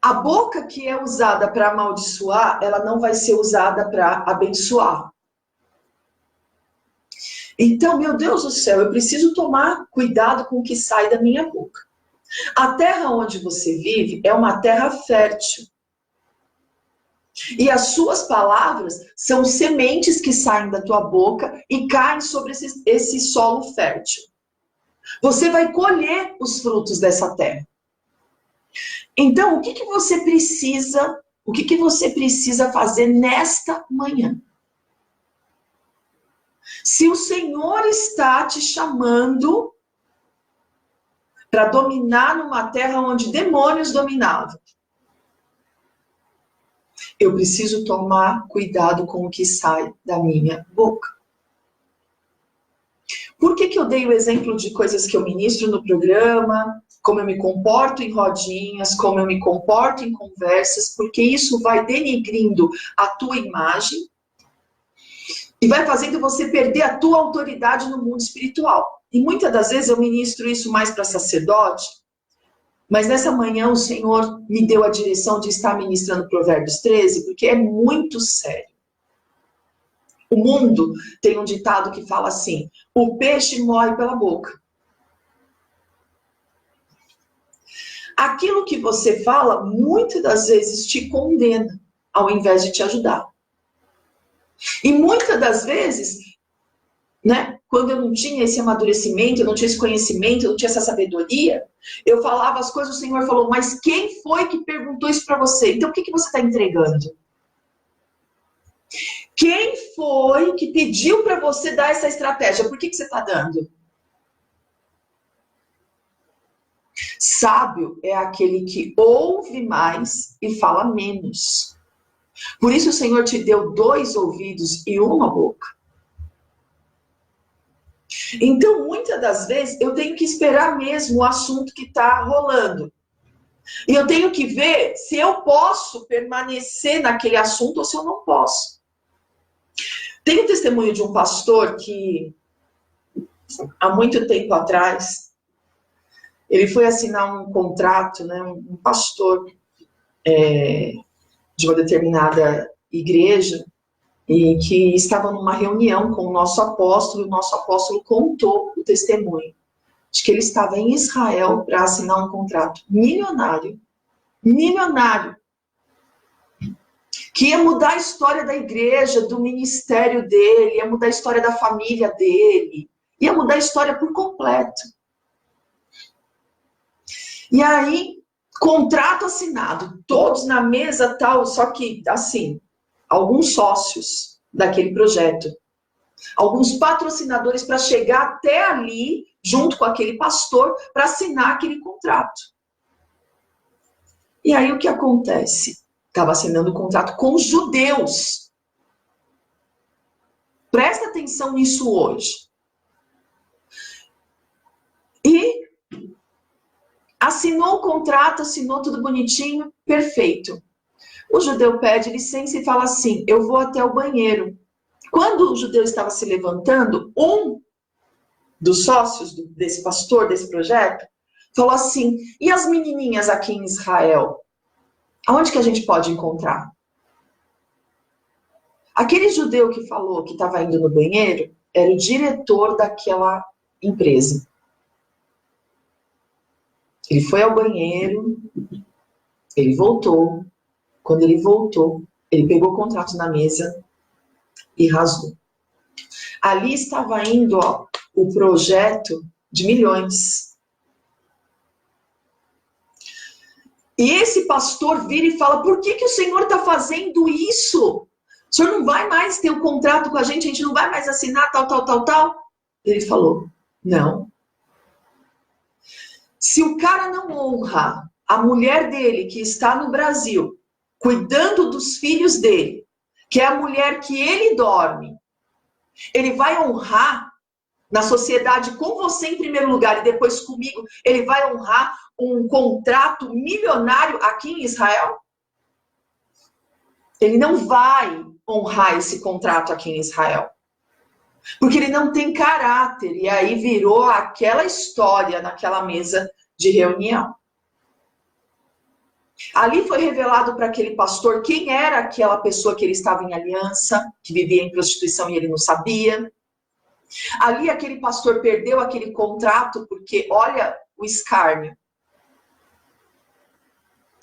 A boca que é usada para amaldiçoar, ela não vai ser usada para abençoar. Então, meu Deus do céu, eu preciso tomar cuidado com o que sai da minha boca. A terra onde você vive é uma terra fértil. E as suas palavras são sementes que saem da tua boca e caem sobre esse solo fértil. Você vai colher os frutos dessa terra. Então, o que você precisa fazer nesta manhã? Se o Senhor está te chamando para dominar numa terra onde demônios dominavam, eu preciso tomar cuidado com o que sai da minha boca. Por que eu dei o exemplo de coisas que eu ministro no programa, como eu me comporto em rodinhas, como eu me comporto em conversas, porque isso vai denigrindo a tua imagem e vai fazendo você perder a tua autoridade no mundo espiritual. e muitas das vezes eu ministro isso mais para sacerdote, mas nessa manhã o Senhor me deu a direção de estar ministrando Provérbios 13, porque é muito sério. O mundo tem um ditado que fala assim: o peixe morre pela boca. Aquilo que você fala, muitas das vezes te condena, ao invés de te ajudar. E muitas das vezes, né, quando eu não tinha esse amadurecimento, eu não tinha esse conhecimento, eu não tinha essa sabedoria, eu falava as coisas, o Senhor falou, mas quem foi que perguntou isso para você? Então, o que você está entregando? Quem foi que pediu para você dar essa estratégia? Por que você está dando? Sábio é aquele que ouve mais e fala menos. Por isso o Senhor te deu 2 ouvidos e 1 boca. Então, muitas das vezes, eu tenho que esperar mesmo o assunto que está rolando. E eu tenho que ver se eu posso permanecer naquele assunto ou se eu não posso. Tem um testemunho de um pastor que, há muito tempo atrás, ele foi assinar um contrato, né, um pastor de uma determinada igreja, e que estava numa reunião com o nosso apóstolo, e o nosso apóstolo contou o testemunho de que ele estava em Israel para assinar um contrato milionário, que ia mudar a história da igreja, do ministério dele, ia mudar a história da família dele, ia mudar a história por completo. E aí, contrato assinado, todos na mesa tal, só que, assim, alguns sócios daquele projeto, alguns patrocinadores para chegar até ali, junto com aquele pastor, para assinar aquele contrato. E aí o que acontece? Estava assinando um contrato com judeus. Presta atenção nisso hoje. E assinou o contrato, assinou tudo bonitinho, perfeito. O judeu pede licença e fala assim, eu vou até o banheiro. Quando o judeu estava se levantando, um dos sócios desse pastor, desse projeto, falou assim, e as menininhas aqui em Israel? Aonde que a gente pode encontrar? Aquele judeu que falou que estava indo no banheiro era o diretor daquela empresa. Ele foi ao banheiro, ele voltou. Quando ele voltou, ele pegou o contrato na mesa e rasgou. Ali estava indo o projeto de milhões. E esse pastor vira e fala, por que o Senhor está fazendo isso? O Senhor não vai mais ter um contrato com a gente não vai mais assinar tal. Ele falou, não. Se o cara não honra a mulher dele que está no Brasil, cuidando dos filhos dele, que é a mulher que ele dorme, ele vai honrar na sociedade com você em primeiro lugar e depois comigo, ele vai honrar um contrato milionário aqui em Israel? Ele não vai honrar esse contrato aqui em Israel. Porque ele não tem caráter. E aí virou aquela história naquela mesa de reunião. Ali foi revelado para aquele pastor quem era aquela pessoa que ele estava em aliança, que vivia em prostituição e ele não sabia. Ali aquele pastor perdeu aquele contrato porque, olha o escárnio.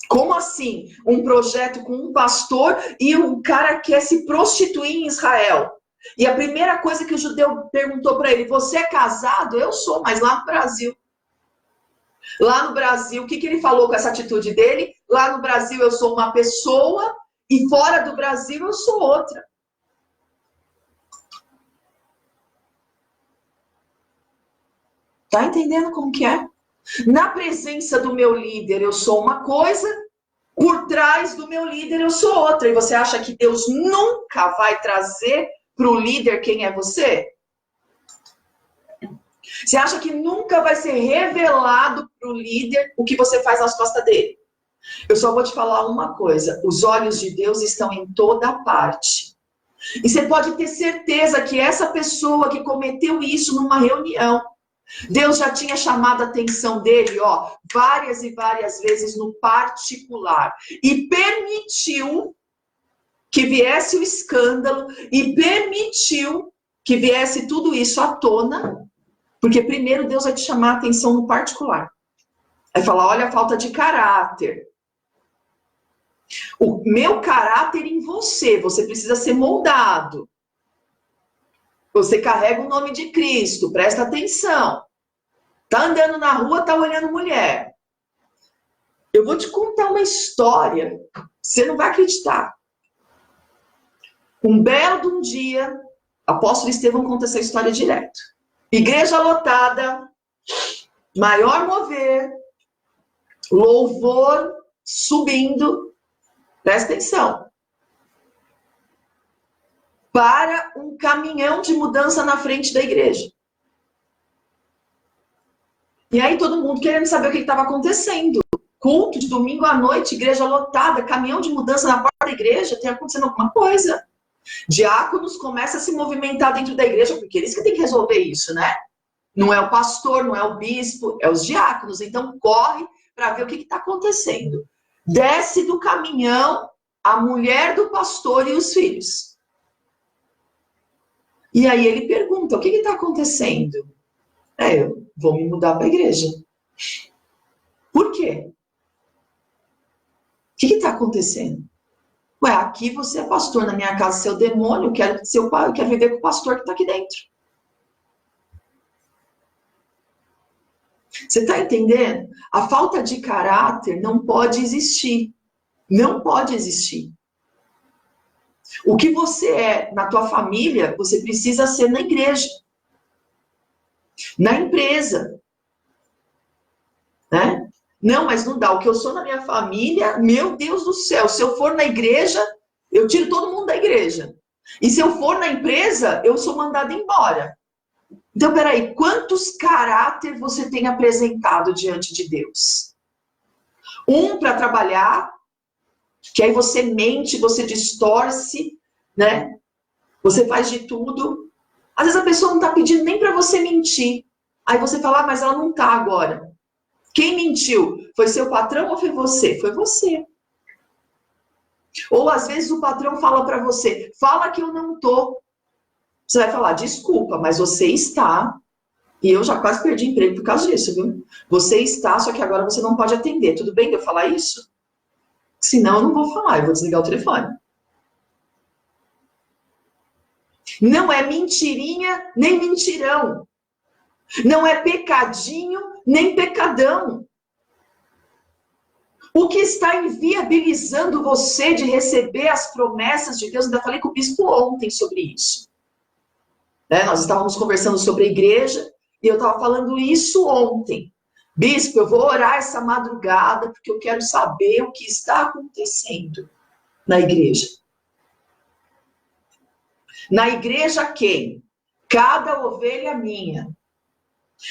Como assim? Um projeto com um pastor e um cara quer se prostituir em Israel. E a primeira coisa que o judeu perguntou para ele, você é casado? Eu sou, mas lá no Brasil. Lá no Brasil, o que ele falou com essa atitude dele? Lá no Brasil eu sou uma pessoa e fora do Brasil eu sou outra. Tá entendendo como que é? Na presença do meu líder eu sou uma coisa, por trás do meu líder eu sou outra. E você acha que Deus nunca vai trazer para o líder quem é você? Você acha que nunca vai ser revelado para o líder o que você faz nas costas dele? Eu só vou te falar uma coisa, os olhos de Deus estão em toda parte. E você pode ter certeza que essa pessoa que cometeu isso numa reunião, Deus já tinha chamado a atenção dele, ó, várias e várias vezes no particular. E permitiu que viesse o escândalo e permitiu que viesse tudo isso à tona, porque primeiro Deus vai te chamar a atenção no particular. Vai falar, olha a falta de caráter. O meu caráter em você precisa ser moldado. Você carrega o nome de Cristo, presta atenção. Tá andando na rua, tá olhando mulher. Eu vou te contar uma história, você não vai acreditar. Um belo de um dia, apóstolo Estevão conta essa história direto. Igreja lotada, maior mover, louvor subindo, presta atenção. Para um caminhão de mudança na frente da igreja. E aí todo mundo querendo saber o que estava acontecendo. Culto de domingo à noite, igreja lotada, caminhão de mudança na porta da igreja, tem acontecendo alguma coisa. Diáconos começam a se movimentar dentro da igreja, porque eles que têm que resolver isso, né? Não é o pastor, não é o bispo, é os diáconos. Então corre para ver o que está acontecendo. Desce do caminhão a mulher do pastor e os filhos. E aí ele pergunta, o que está acontecendo? Eu vou me mudar para a igreja. Por quê? O que está acontecendo? Ué, aqui você é pastor, na minha casa você é o demônio, eu quero viver com o pastor que está aqui dentro. Você está entendendo? A falta de caráter não pode existir. Não pode existir. O que você é na tua família, você precisa ser na igreja. Na empresa. Né? Não, mas não dá. O que eu sou na minha família, meu Deus do céu, se eu for na igreja, eu tiro todo mundo da igreja. E se eu for na empresa, eu sou mandada embora. Então, peraí, quantos caráter você tem apresentado diante de Deus? Um para trabalhar, que aí você mente, você distorce, né? Você faz de tudo. Às vezes a pessoa não está pedindo nem para você mentir. Aí você fala, mas ela não está agora. Quem mentiu? Foi seu patrão ou foi você? Foi você. Ou às vezes o patrão fala para você, fala que eu não tô. Você vai falar, desculpa, mas você está. E eu já quase perdi emprego por causa disso, viu? Você está, só que agora você não pode atender. Tudo bem eu falar isso? Senão eu não vou falar, eu vou desligar o telefone. Não é mentirinha, nem mentirão. Não é pecadinho, nem pecadão. O que está inviabilizando você de receber as promessas de Deus? Ainda falei com o bispo ontem sobre isso. Nós estávamos conversando sobre a igreja e eu estava falando isso ontem. Bispo, eu vou orar essa madrugada porque eu quero saber o que está acontecendo na igreja. Na igreja quem? Cada ovelha minha.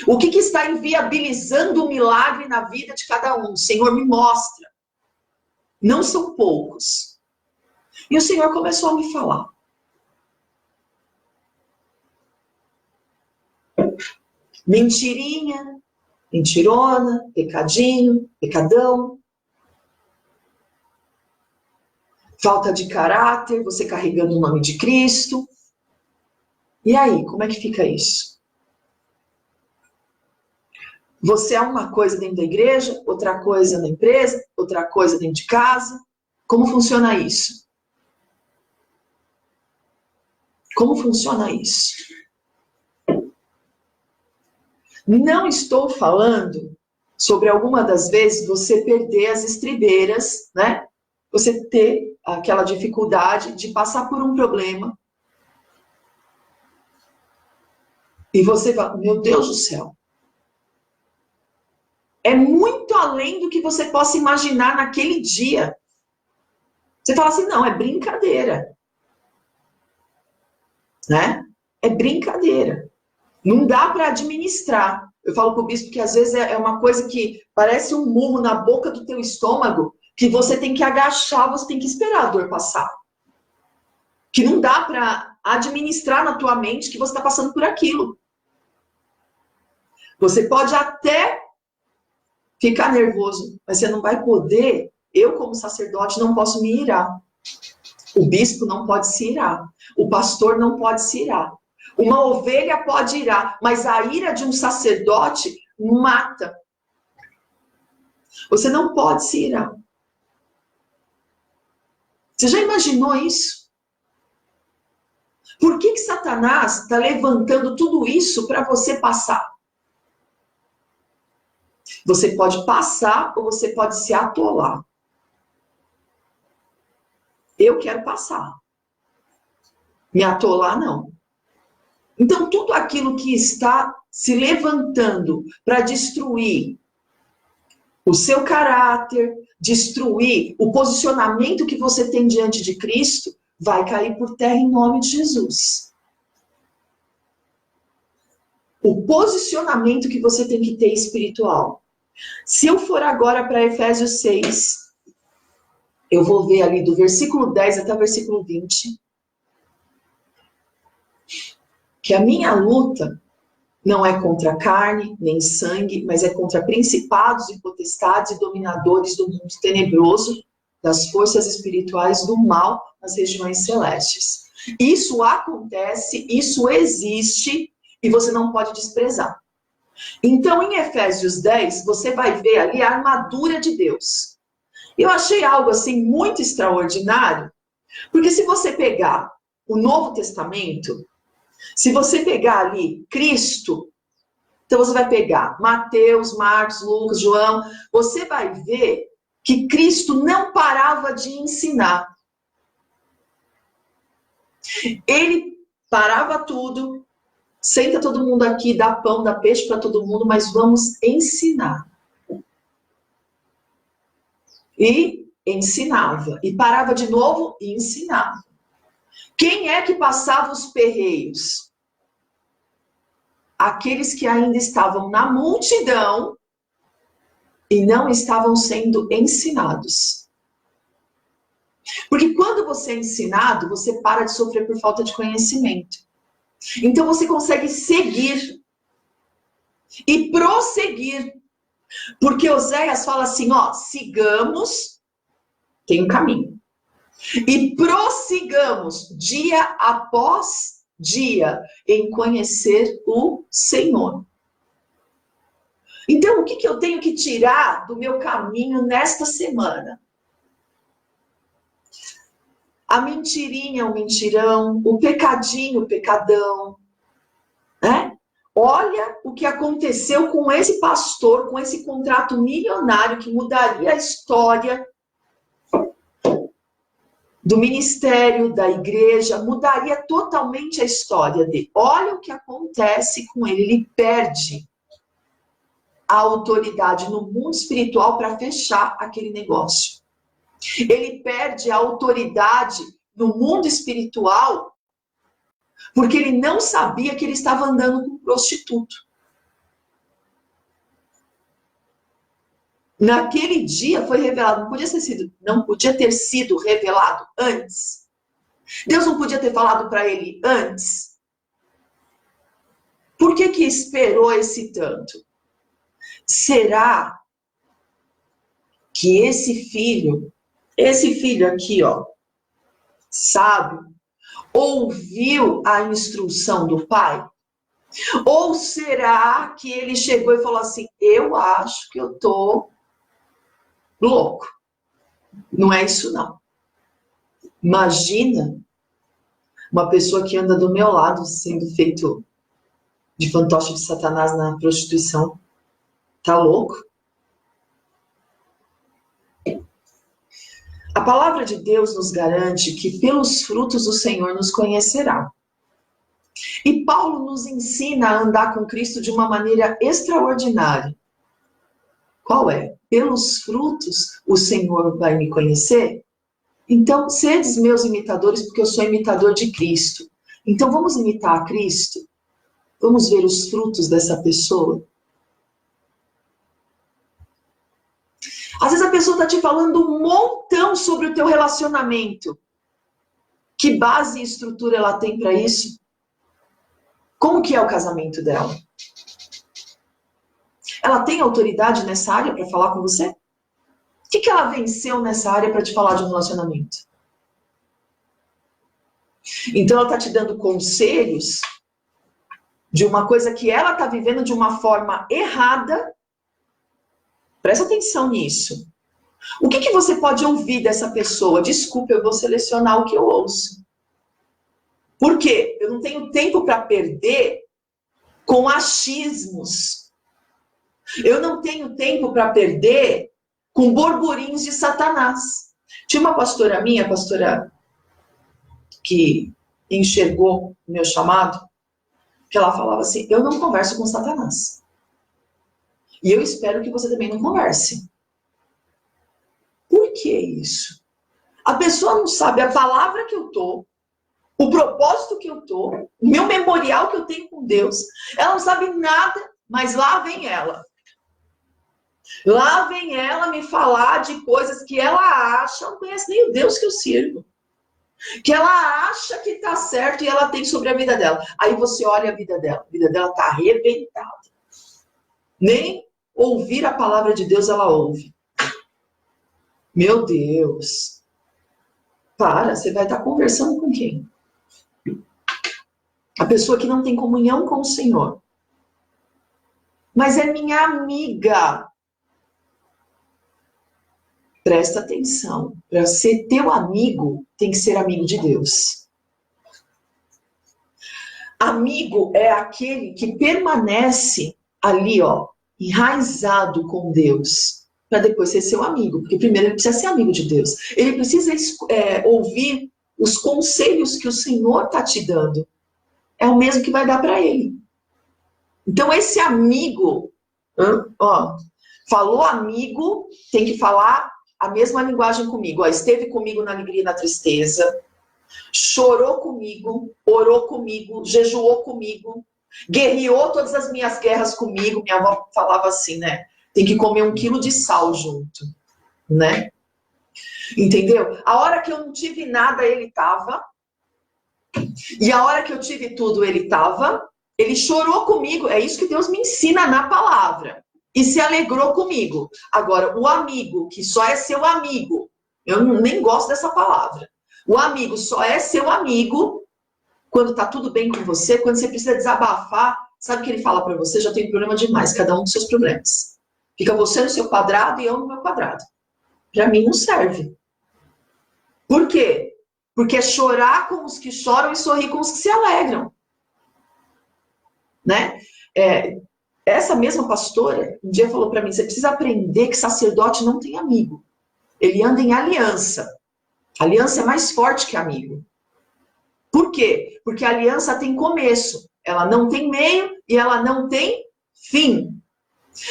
O que está inviabilizando o milagre na vida de cada um? O Senhor me mostra. Não são poucos. E o Senhor começou a me falar. Mentirinha, mentirona, pecadinho, pecadão. Falta de caráter, você carregando o nome de Cristo. E aí, como é que fica isso? Você é uma coisa dentro da igreja, outra coisa na empresa, outra coisa dentro de casa. Como funciona isso? Como funciona isso? Não estou falando sobre alguma das vezes você perder as estribeiras, né? Você ter aquela dificuldade de passar por um problema. E você fala, meu Deus do céu. É muito além do que você possa imaginar naquele dia. Você fala assim, não, é brincadeira. Né? É brincadeira. Não dá para administrar. Eu falo para o bispo que às vezes é uma coisa que parece um murro na boca do teu estômago, que você tem que agachar, você tem que esperar a dor passar. Que não dá para administrar na tua mente que você está passando por aquilo. Você pode até ficar nervoso, mas você não vai poder. Eu, como sacerdote, não posso me irar. O bispo não pode se irar. O pastor não pode se irar. Uma ovelha pode irar, mas a ira de um sacerdote mata. Você não pode se irar. Você já imaginou isso? Por que Satanás está levantando tudo isso para você passar? Você pode passar ou você pode se atolar. Eu quero passar. Me atolar, não. Então, tudo aquilo que está se levantando para destruir o seu caráter, destruir o posicionamento que você tem diante de Cristo, vai cair por terra em nome de Jesus. O posicionamento que você tem que ter espiritual. Se eu for agora para Efésios 6, eu vou ver ali do versículo 10 até o versículo 20, que a minha luta não é contra carne, nem sangue, mas é contra principados e potestades e dominadores do mundo tenebroso, das forças espirituais do mal nas regiões celestes. Isso acontece, isso existe, e você não pode desprezar. Então, em Efésios 10, você vai ver ali a armadura de Deus. Eu achei algo assim muito extraordinário, porque se você pegar o Novo Testamento, se você pegar ali Cristo, então você vai pegar Mateus, Marcos, Lucas, João, você vai ver que Cristo não parava de ensinar. Ele parava tudo, senta todo mundo aqui, dá pão, dá peixe para todo mundo, mas vamos ensinar. E ensinava. E parava de novo e ensinava. Quem é que passava os perreios? Aqueles que ainda estavam na multidão e não estavam sendo ensinados. Porque quando você é ensinado, você para de sofrer por falta de conhecimento. Então você consegue seguir e prosseguir. Porque Oséias fala assim, ó, sigamos, tem um caminho. E prossigamos dia após dia em conhecer o Senhor. Então, o que eu tenho que tirar do meu caminho nesta semana? A mentirinha, o mentirão, o pecadinho, o pecadão, né? Olha o que aconteceu com esse pastor, com esse contrato milionário que mudaria a história do ministério, da igreja, mudaria totalmente a história dele. Olha o que acontece com ele, ele perde a autoridade no mundo espiritual para fechar aquele negócio. Ele perde a autoridade no mundo espiritual porque ele não sabia que ele estava andando com um prostituto. Naquele dia foi revelado, não podia ter sido revelado antes. Deus não podia ter falado para ele antes. Por que esperou esse tanto? Será que esse filho aqui, ó, sábio, ouviu a instrução do pai? Ou será que ele chegou e falou assim, eu acho que eu tô louco? Não é isso, não. Imagina uma pessoa que anda do meu lado sendo feito de fantoche de Satanás na prostituição. Tá louco? A palavra de Deus nos garante que pelos frutos o Senhor nos conhecerá. E Paulo nos ensina a andar com Cristo de uma maneira extraordinária. Qual é? Pelos frutos o Senhor vai me conhecer? Então, sedes meus imitadores, porque eu sou imitador de Cristo. Então, vamos imitar a Cristo? Vamos ver os frutos dessa pessoa? Às vezes a pessoa está te falando um montão sobre o teu relacionamento. Que base e estrutura ela tem para isso? Como que é o casamento dela? Ela tem autoridade nessa área para falar com você? O que ela venceu nessa área para te falar de um relacionamento? Então ela está te dando conselhos de uma coisa que ela está vivendo de uma forma errada. Presta atenção nisso. O que você pode ouvir dessa pessoa? Desculpa, eu vou selecionar o que eu ouço. Por quê? Eu não tenho tempo para perder com achismos. Eu não tenho tempo para perder com burburinhos de Satanás. Tinha uma pastora minha, pastora que enxergou o meu chamado, que ela falava assim, eu não converso com Satanás. E eu espero que você também não converse. Por que isso? A pessoa não sabe a palavra que eu tô, o propósito que eu tô, o meu memorial que eu tenho com Deus. Ela não sabe nada, mas lá vem ela. Lá vem ela me falar de coisas que ela acha, não conhece nem o Deus que eu sirvo. Que ela acha que tá certo e ela tem sobre a vida dela. Aí você olha a vida dela tá arrebentada. Nem ouvir a palavra de Deus ela ouve. Meu Deus. Para, você vai estar conversando com quem? A pessoa que não tem comunhão com o Senhor. Mas é minha amiga. Presta atenção. Para ser teu amigo, tem que ser amigo de Deus. Amigo é aquele que permanece ali, ó, enraizado com Deus, para depois ser seu amigo. Porque primeiro ele precisa ser amigo de Deus. Ele precisa ouvir os conselhos que o Senhor está te dando. É o mesmo que vai dar para ele. Então esse amigo, ó, falou amigo, tem que falar a mesma linguagem comigo. Ó, esteve comigo na alegria e na tristeza, chorou comigo, orou comigo, jejuou comigo, guerreou todas as minhas guerras comigo. Minha avó falava assim, né? Tem que comer 1 quilo de sal junto, né? Entendeu? A hora que eu não tive nada, ele tava. E a hora que eu tive tudo, ele tava. Ele chorou comigo. É isso que Deus me ensina na palavra. E se alegrou comigo. Agora, o amigo, que só é seu amigo, eu nem gosto dessa palavra. O amigo só é seu amigo quando tá tudo bem com você, quando você precisa desabafar. Sabe o que ele fala para você? Já tem problema demais, cada um com seus problemas. Fica você no seu quadrado e eu no meu quadrado. Para mim não serve. Por quê? Porque é chorar com os que choram e sorrir com os que se alegram. Né? Essa mesma pastora, um dia falou para mim, você precisa aprender que sacerdote não tem amigo. Ele anda em aliança. Aliança é mais forte que amigo. Por quê? Porque a aliança tem começo. Ela não tem meio e ela não tem fim.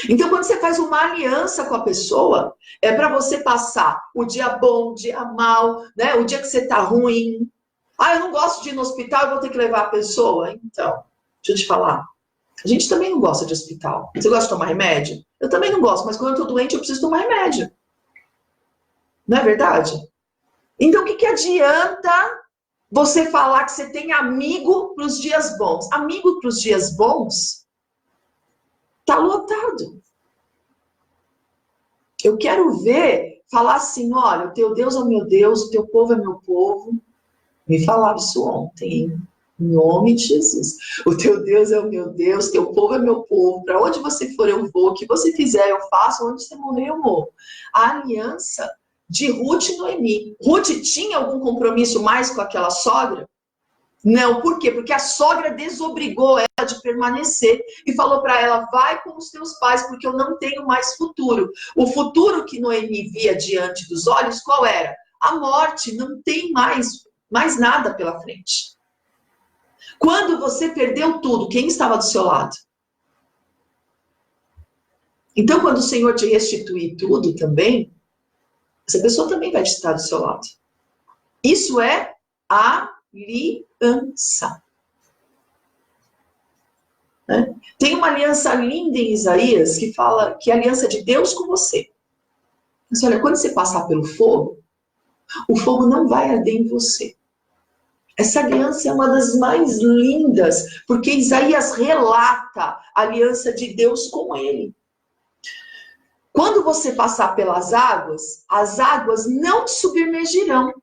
Então, quando você faz uma aliança com a pessoa, é para você passar o dia bom, o dia mal, né? O dia que você tá ruim. Ah, eu não gosto de ir no hospital, eu vou ter que levar a pessoa. Então, deixa eu te falar. A gente também não gosta de hospital. Você gosta de tomar remédio? Eu também não gosto, mas quando eu tô doente, eu preciso tomar remédio. Não é verdade? Então, o que adianta você falar que você tem amigo para os dias bons? Amigo para os dias bons tá lotado. Eu quero ver, falar assim, olha, o teu Deus é o meu Deus, o teu povo é meu povo. Me falaram isso ontem, hein? Em nome de Jesus. O teu Deus é o meu Deus, teu povo é meu povo. Para onde você for, eu vou. O que você fizer, eu faço. Onde você morrer, eu morro. A aliança de Ruth e Noemi. Ruth tinha algum compromisso mais com aquela sogra? Não, por quê? Porque a sogra desobrigou ela de permanecer e falou para ela, vai com os teus pais, porque eu não tenho mais futuro. O futuro que Noemi via diante dos olhos, qual era? A morte, não tem mais nada pela frente. Quando você perdeu tudo, quem estava do seu lado? Então, quando o Senhor te restituir tudo também, essa pessoa também vai estar do seu lado. Isso é aliança. Né? Tem uma aliança linda em Isaías que fala que é a aliança de Deus com você. Mas olha, quando você passar pelo fogo, o fogo não vai arder em você. Essa aliança é uma das mais lindas, porque Isaías relata a aliança de Deus com ele. Quando você passar pelas águas, as águas não te submergirão.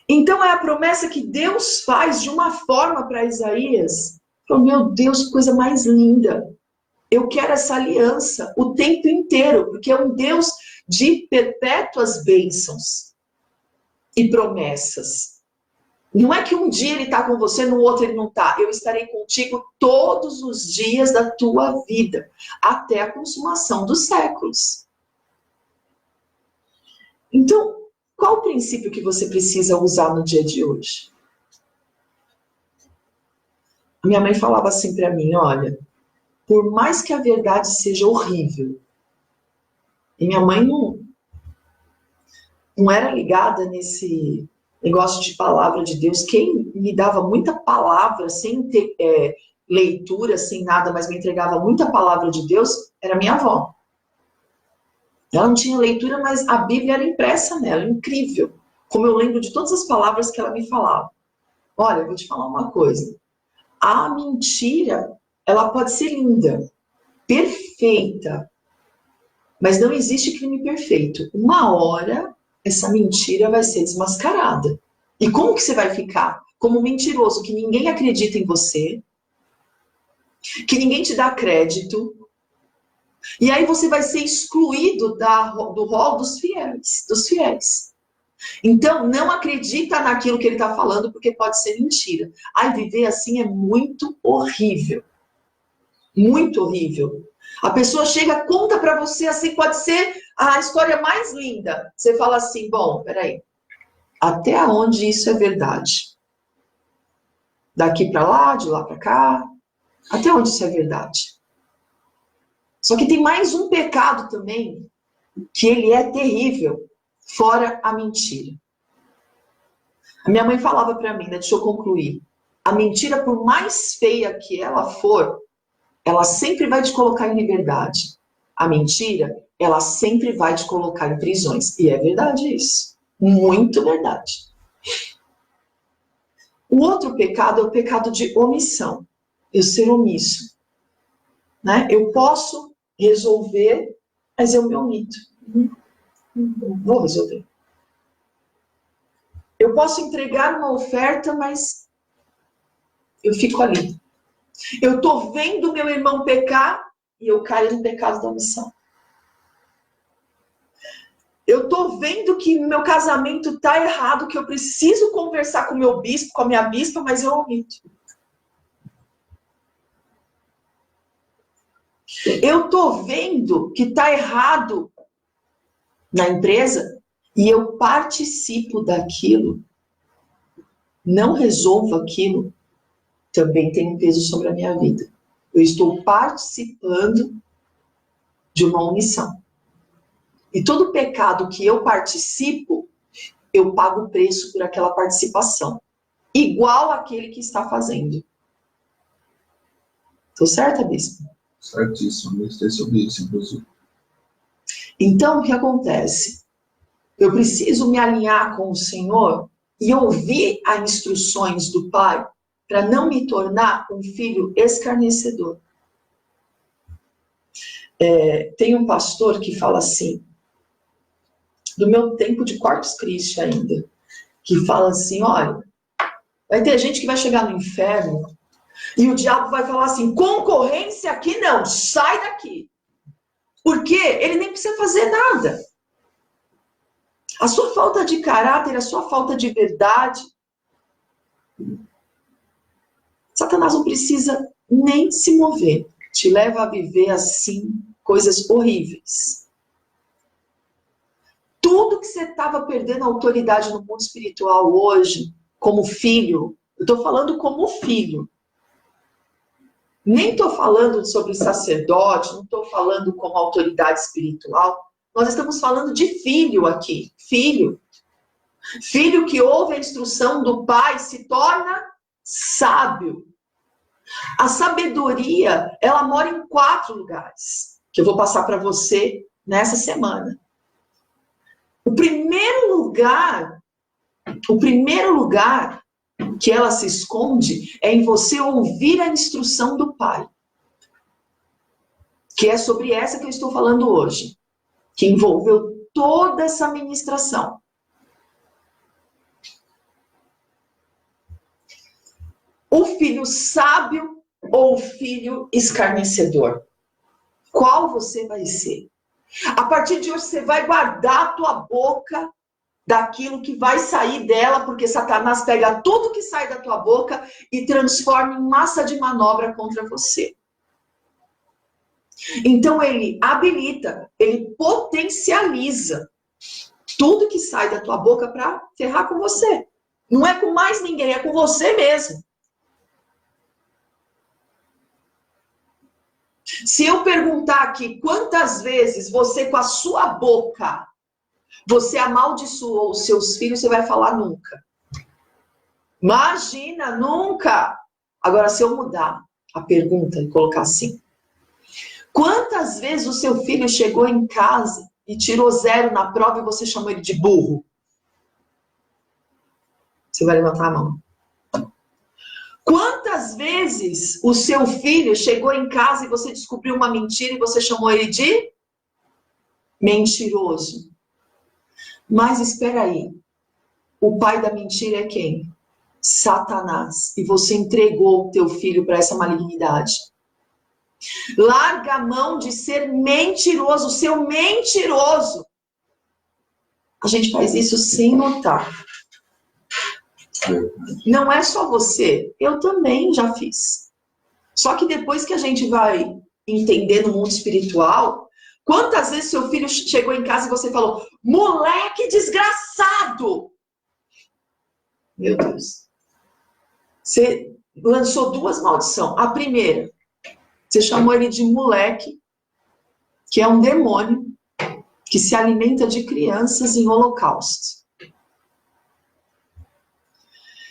Então é a promessa que Deus faz de uma forma para Isaías. Oh, meu Deus, que coisa mais linda. Eu quero essa aliança o tempo inteiro, porque é um Deus de perpétuas bênçãos e promessas. Não é que um dia ele está com você, no outro ele não está. Eu estarei contigo todos os dias da tua vida, até a consumação dos séculos. Então, qual o princípio que você precisa usar no dia de hoje? Minha mãe falava assim para mim, olha, por mais que a verdade seja horrível, e minha mãe não era ligada nesse negócio de palavra de Deus. Quem me dava muita palavra, sem ter leitura, sem nada, mas me entregava muita palavra de Deus, era minha avó. Ela não tinha leitura, mas a Bíblia era impressa nela, incrível. Como eu lembro de todas as palavras que ela me falava. Olha, eu vou te falar uma coisa. A mentira, ela pode ser linda, perfeita, mas não existe crime perfeito. Uma hora, essa mentira vai ser desmascarada. E como que você vai ficar? Como mentiroso, que ninguém acredita em você, que ninguém te dá crédito, e aí você vai ser excluído do rol dos fiéis. Então, não acredita naquilo que ele está falando, porque pode ser mentira. Ai, viver assim é muito horrível. Muito horrível. A pessoa chega, conta para você, assim, pode ser a história mais linda. Você fala assim, bom, peraí, até onde isso é verdade? Daqui para lá, de lá para cá, até onde isso é verdade? Só que tem mais um pecado também, que ele é terrível, fora a mentira. A minha mãe falava para mim, né, deixa eu concluir, a mentira, por mais feia que ela for, ela sempre vai te colocar em liberdade. A mentira, ela sempre vai te colocar em prisões. E é verdade isso. Muito verdade. O outro pecado é o pecado de omissão. Eu ser omisso. Né? Eu posso resolver, mas eu me omito. Não vou resolver. Eu posso entregar uma oferta, mas eu fico ali. Eu estou vendo meu irmão pecar e eu caio no pecado da omissão. Eu estou vendo que meu casamento está errado, que eu preciso conversar com o meu bispo, com a minha bispa, mas eu omito. Eu estou vendo que está errado na empresa e eu participo daquilo, não resolvo aquilo, também tem um peso sobre a minha vida. Eu estou participando de uma omissão. E todo pecado que eu participo, eu pago o preço por aquela participação. Igual aquele que está fazendo. Estou certa, bispo? Certíssimo, gostei sobre isso, inclusive. Então, o que acontece? Eu preciso me alinhar com o Senhor e ouvir as instruções do Pai para não me tornar um filho escarnecedor. Tem um pastor que fala assim, do meu tempo de Corpus Christi ainda, que fala assim, olha, vai ter gente que vai chegar no inferno e o diabo vai falar assim, concorrência aqui não, sai daqui. Porque ele nem precisa fazer nada. A sua falta de caráter, a sua falta de verdade, Satanás não precisa nem se mover. Te leva a viver assim, coisas horríveis. Tudo que você estava perdendo autoridade no mundo espiritual hoje, como filho, eu estou falando como filho. Nem estou falando sobre sacerdote, não estou falando como autoridade espiritual. Nós estamos falando de filho aqui. Filho. Filho que ouve a instrução do pai se torna sábio. A sabedoria, ela mora em 4 lugares, que eu vou passar para você nessa semana. O primeiro lugar que ela se esconde é em você ouvir a instrução do Pai. que é sobre essa que eu estou falando hoje, que envolveu toda essa ministração. O filho sábio ou o filho escarnecedor? Qual você vai ser? A partir de hoje você vai guardar a tua boca daquilo que vai sair dela, porque Satanás pega tudo que sai da tua boca e transforma em massa de manobra contra você. Então ele habilita, ele potencializa tudo que sai da tua boca para ferrar com você. Não é com mais ninguém, é com você mesmo. Se eu perguntar aqui quantas vezes você com a sua boca, você amaldiçoou os seus filhos, você vai falar nunca. Imagina, nunca. Agora, se eu mudar a pergunta e colocar assim, quantas vezes o seu filho chegou em casa e tirou 0 na prova e você chamou ele de burro? Você vai levantar a mão. Quantas vezes o seu filho chegou em casa e você descobriu uma mentira e você chamou ele de mentiroso? Mas espera aí, o pai da mentira é quem? Satanás. E você entregou o teu filho para essa malignidade. Larga a mão de ser mentiroso, seu mentiroso. A gente faz isso sem notar. Não é só você, eu também já fiz. Só que depois que a gente vai entender no mundo espiritual, quantas vezes seu filho chegou em casa e você falou, moleque desgraçado! Meu Deus. Você lançou 2 maldições. A primeira, você chamou ele de moleque, que é um demônio que se alimenta de crianças em holocaustos.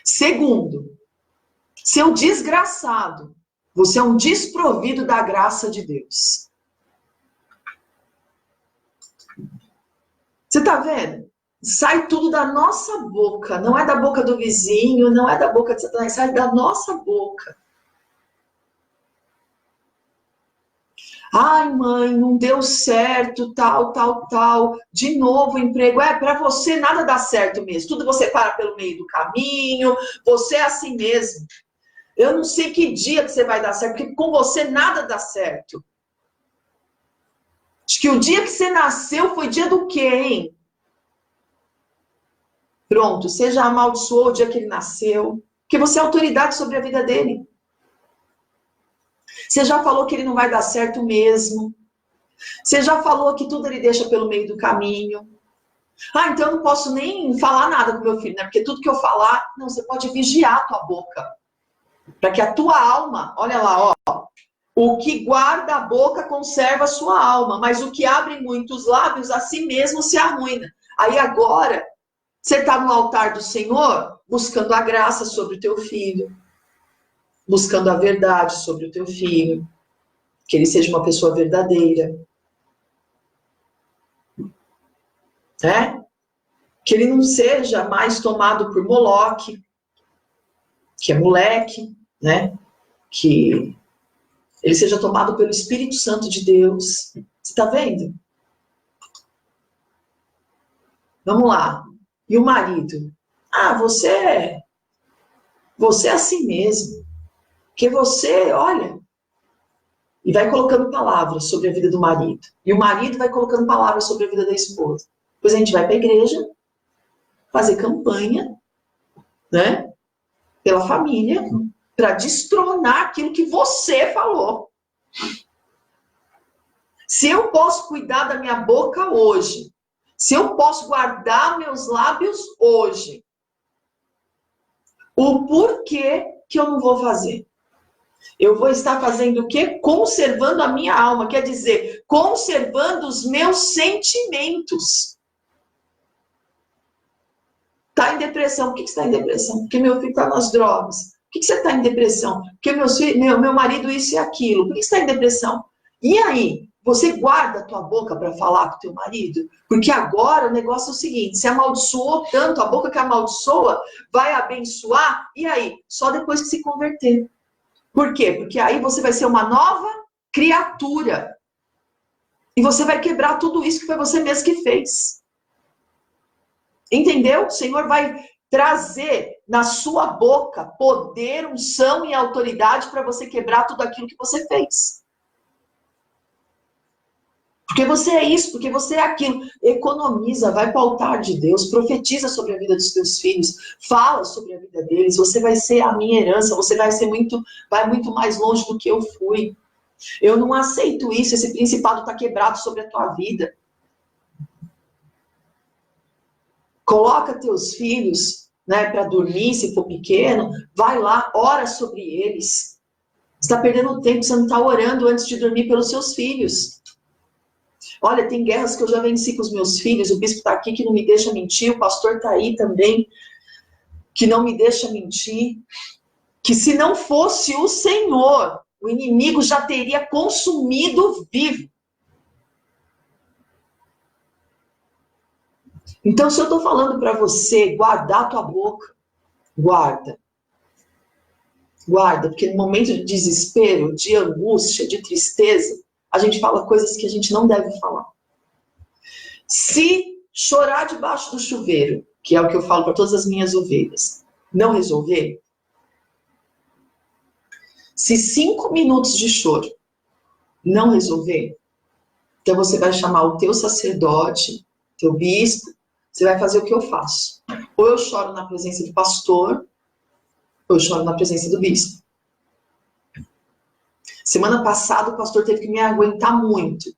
Segundo, seu desgraçado, você é um desprovido da graça de Deus. Você está vendo? Sai tudo da nossa boca, não é da boca do vizinho, não é da boca de Satanás, sai da nossa boca. Ai, mãe, não deu certo, tal. De novo emprego. Para você nada dá certo mesmo. Tudo você para pelo meio do caminho. Você é assim mesmo. Eu não sei que dia que você vai dar certo, porque com você nada dá certo. Acho que o dia que você nasceu foi dia do quê, hein? Pronto, você já amaldiçoou o dia que ele nasceu. Porque você é autoridade sobre a vida dele. Você já falou que ele não vai dar certo mesmo. Você já falou que tudo ele deixa pelo meio do caminho. Ah, então eu não posso nem falar nada com meu filho, né? Porque tudo que eu falar... Não, você pode vigiar a tua boca. Para que a tua alma... Olha lá, ó. O que guarda a boca conserva a sua alma. Mas o que abre muitos lábios, a si mesmo se arruína. Aí agora, você está no altar do Senhor, buscando a graça sobre o teu filho. Buscando a verdade sobre o teu filho, que ele seja uma pessoa verdadeira, né? Que ele não seja mais tomado por Moloque, que é moleque, né? Que ele seja tomado pelo Espírito Santo de Deus. Você está vendo? Vamos lá. E o marido? Ah, você é assim mesmo. Porque você, olha, e vai colocando palavras sobre a vida do marido. E o marido vai colocando palavras sobre a vida da esposa. Depois a gente vai para a igreja, fazer campanha, né? Pela família, para destronar aquilo que você falou. Se eu posso cuidar da minha boca hoje, se eu posso guardar meus lábios hoje, o porquê que eu não vou fazer? Eu vou estar fazendo o quê? Conservando a minha alma. Quer dizer, conservando os meus sentimentos. Está em depressão. Por que você está em depressão? Porque meu filho está nas drogas. Por que você está em depressão? Porque meu marido isso e aquilo. Por que você está em depressão? E aí? Você guarda a tua boca para falar com o teu marido? Porque agora o negócio é o seguinte, você amaldiçoou tanto, a boca que amaldiçoa vai abençoar, e aí? Só depois que se converter. Por quê? Porque aí você vai ser uma nova criatura. E você vai quebrar tudo isso que foi você mesmo que fez. Entendeu? O Senhor vai trazer na sua boca poder, unção e autoridade para você quebrar tudo aquilo que você fez. Porque você é isso, porque você é aquilo. Economiza, vai para o altar de Deus, profetiza sobre a vida dos teus filhos, fala sobre a vida deles, você vai ser a minha herança, você vai muito mais longe do que eu fui. Eu não aceito isso, esse principado está quebrado sobre a tua vida. Coloca teus filhos, né, para dormir, se for pequeno, vai lá, ora sobre eles. Você está perdendo tempo, você não está orando antes de dormir pelos seus filhos. Olha, tem guerras que eu já venci com os meus filhos, o bispo está aqui que não me deixa mentir, o pastor está aí também, que não me deixa mentir. Que se não fosse o Senhor, o inimigo já teria consumido vivo. Então, se eu estou falando para você guardar a tua boca, guarda. Guarda, porque no momento de desespero, de angústia, de tristeza, a gente fala coisas que a gente não deve falar. Se chorar debaixo do chuveiro, que é o que eu falo para todas as minhas ovelhas, não resolver, se 5 minutos de choro não resolver, então você vai chamar o teu sacerdote, teu bispo, você vai fazer o que eu faço. Ou eu choro na presença do pastor, ou eu choro na presença do bispo. Semana passada o pastor teve que me aguentar muito,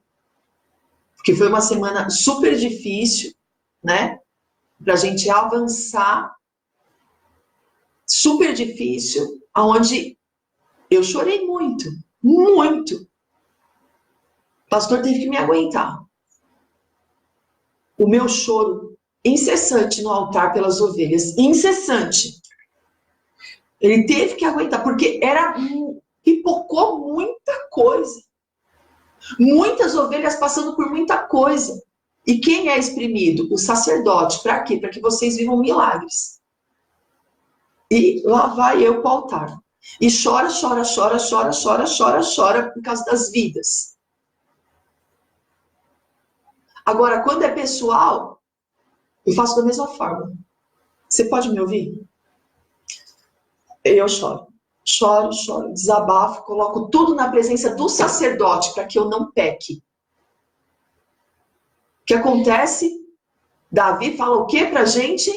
porque foi uma semana super difícil, né? Pra gente avançar, super difícil, aonde eu chorei muito, muito. O pastor teve que me aguentar. O meu choro incessante no altar pelas ovelhas, incessante. Ele teve que aguentar, porque pipocou muita coisa. Muitas ovelhas passando por muita coisa. E quem é exprimido? O sacerdote. Para quê? Para que vocês vivam milagres. E lá vai eu para o altar. E chora, chora, chora, chora, chora, chora, chora por causa das vidas. Agora, quando é pessoal, eu faço da mesma forma. Você pode me ouvir? Eu choro. Choro, choro, desabafo, coloco tudo na presença do sacerdote para que eu não peque. O que acontece? Davi fala o que pra gente?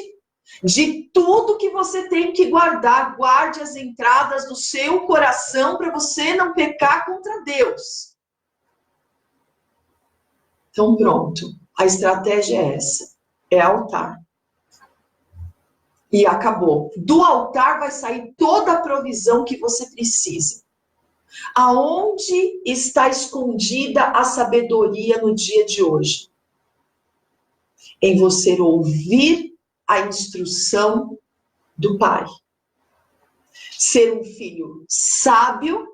De tudo que você tem que guardar, guarde as entradas do seu coração para você não pecar contra Deus. Então pronto, a estratégia é essa, é altar. E acabou. Do altar vai sair toda a provisão que você precisa. Aonde está escondida a sabedoria no dia de hoje? Em você ouvir a instrução do Pai. Ser um filho sábio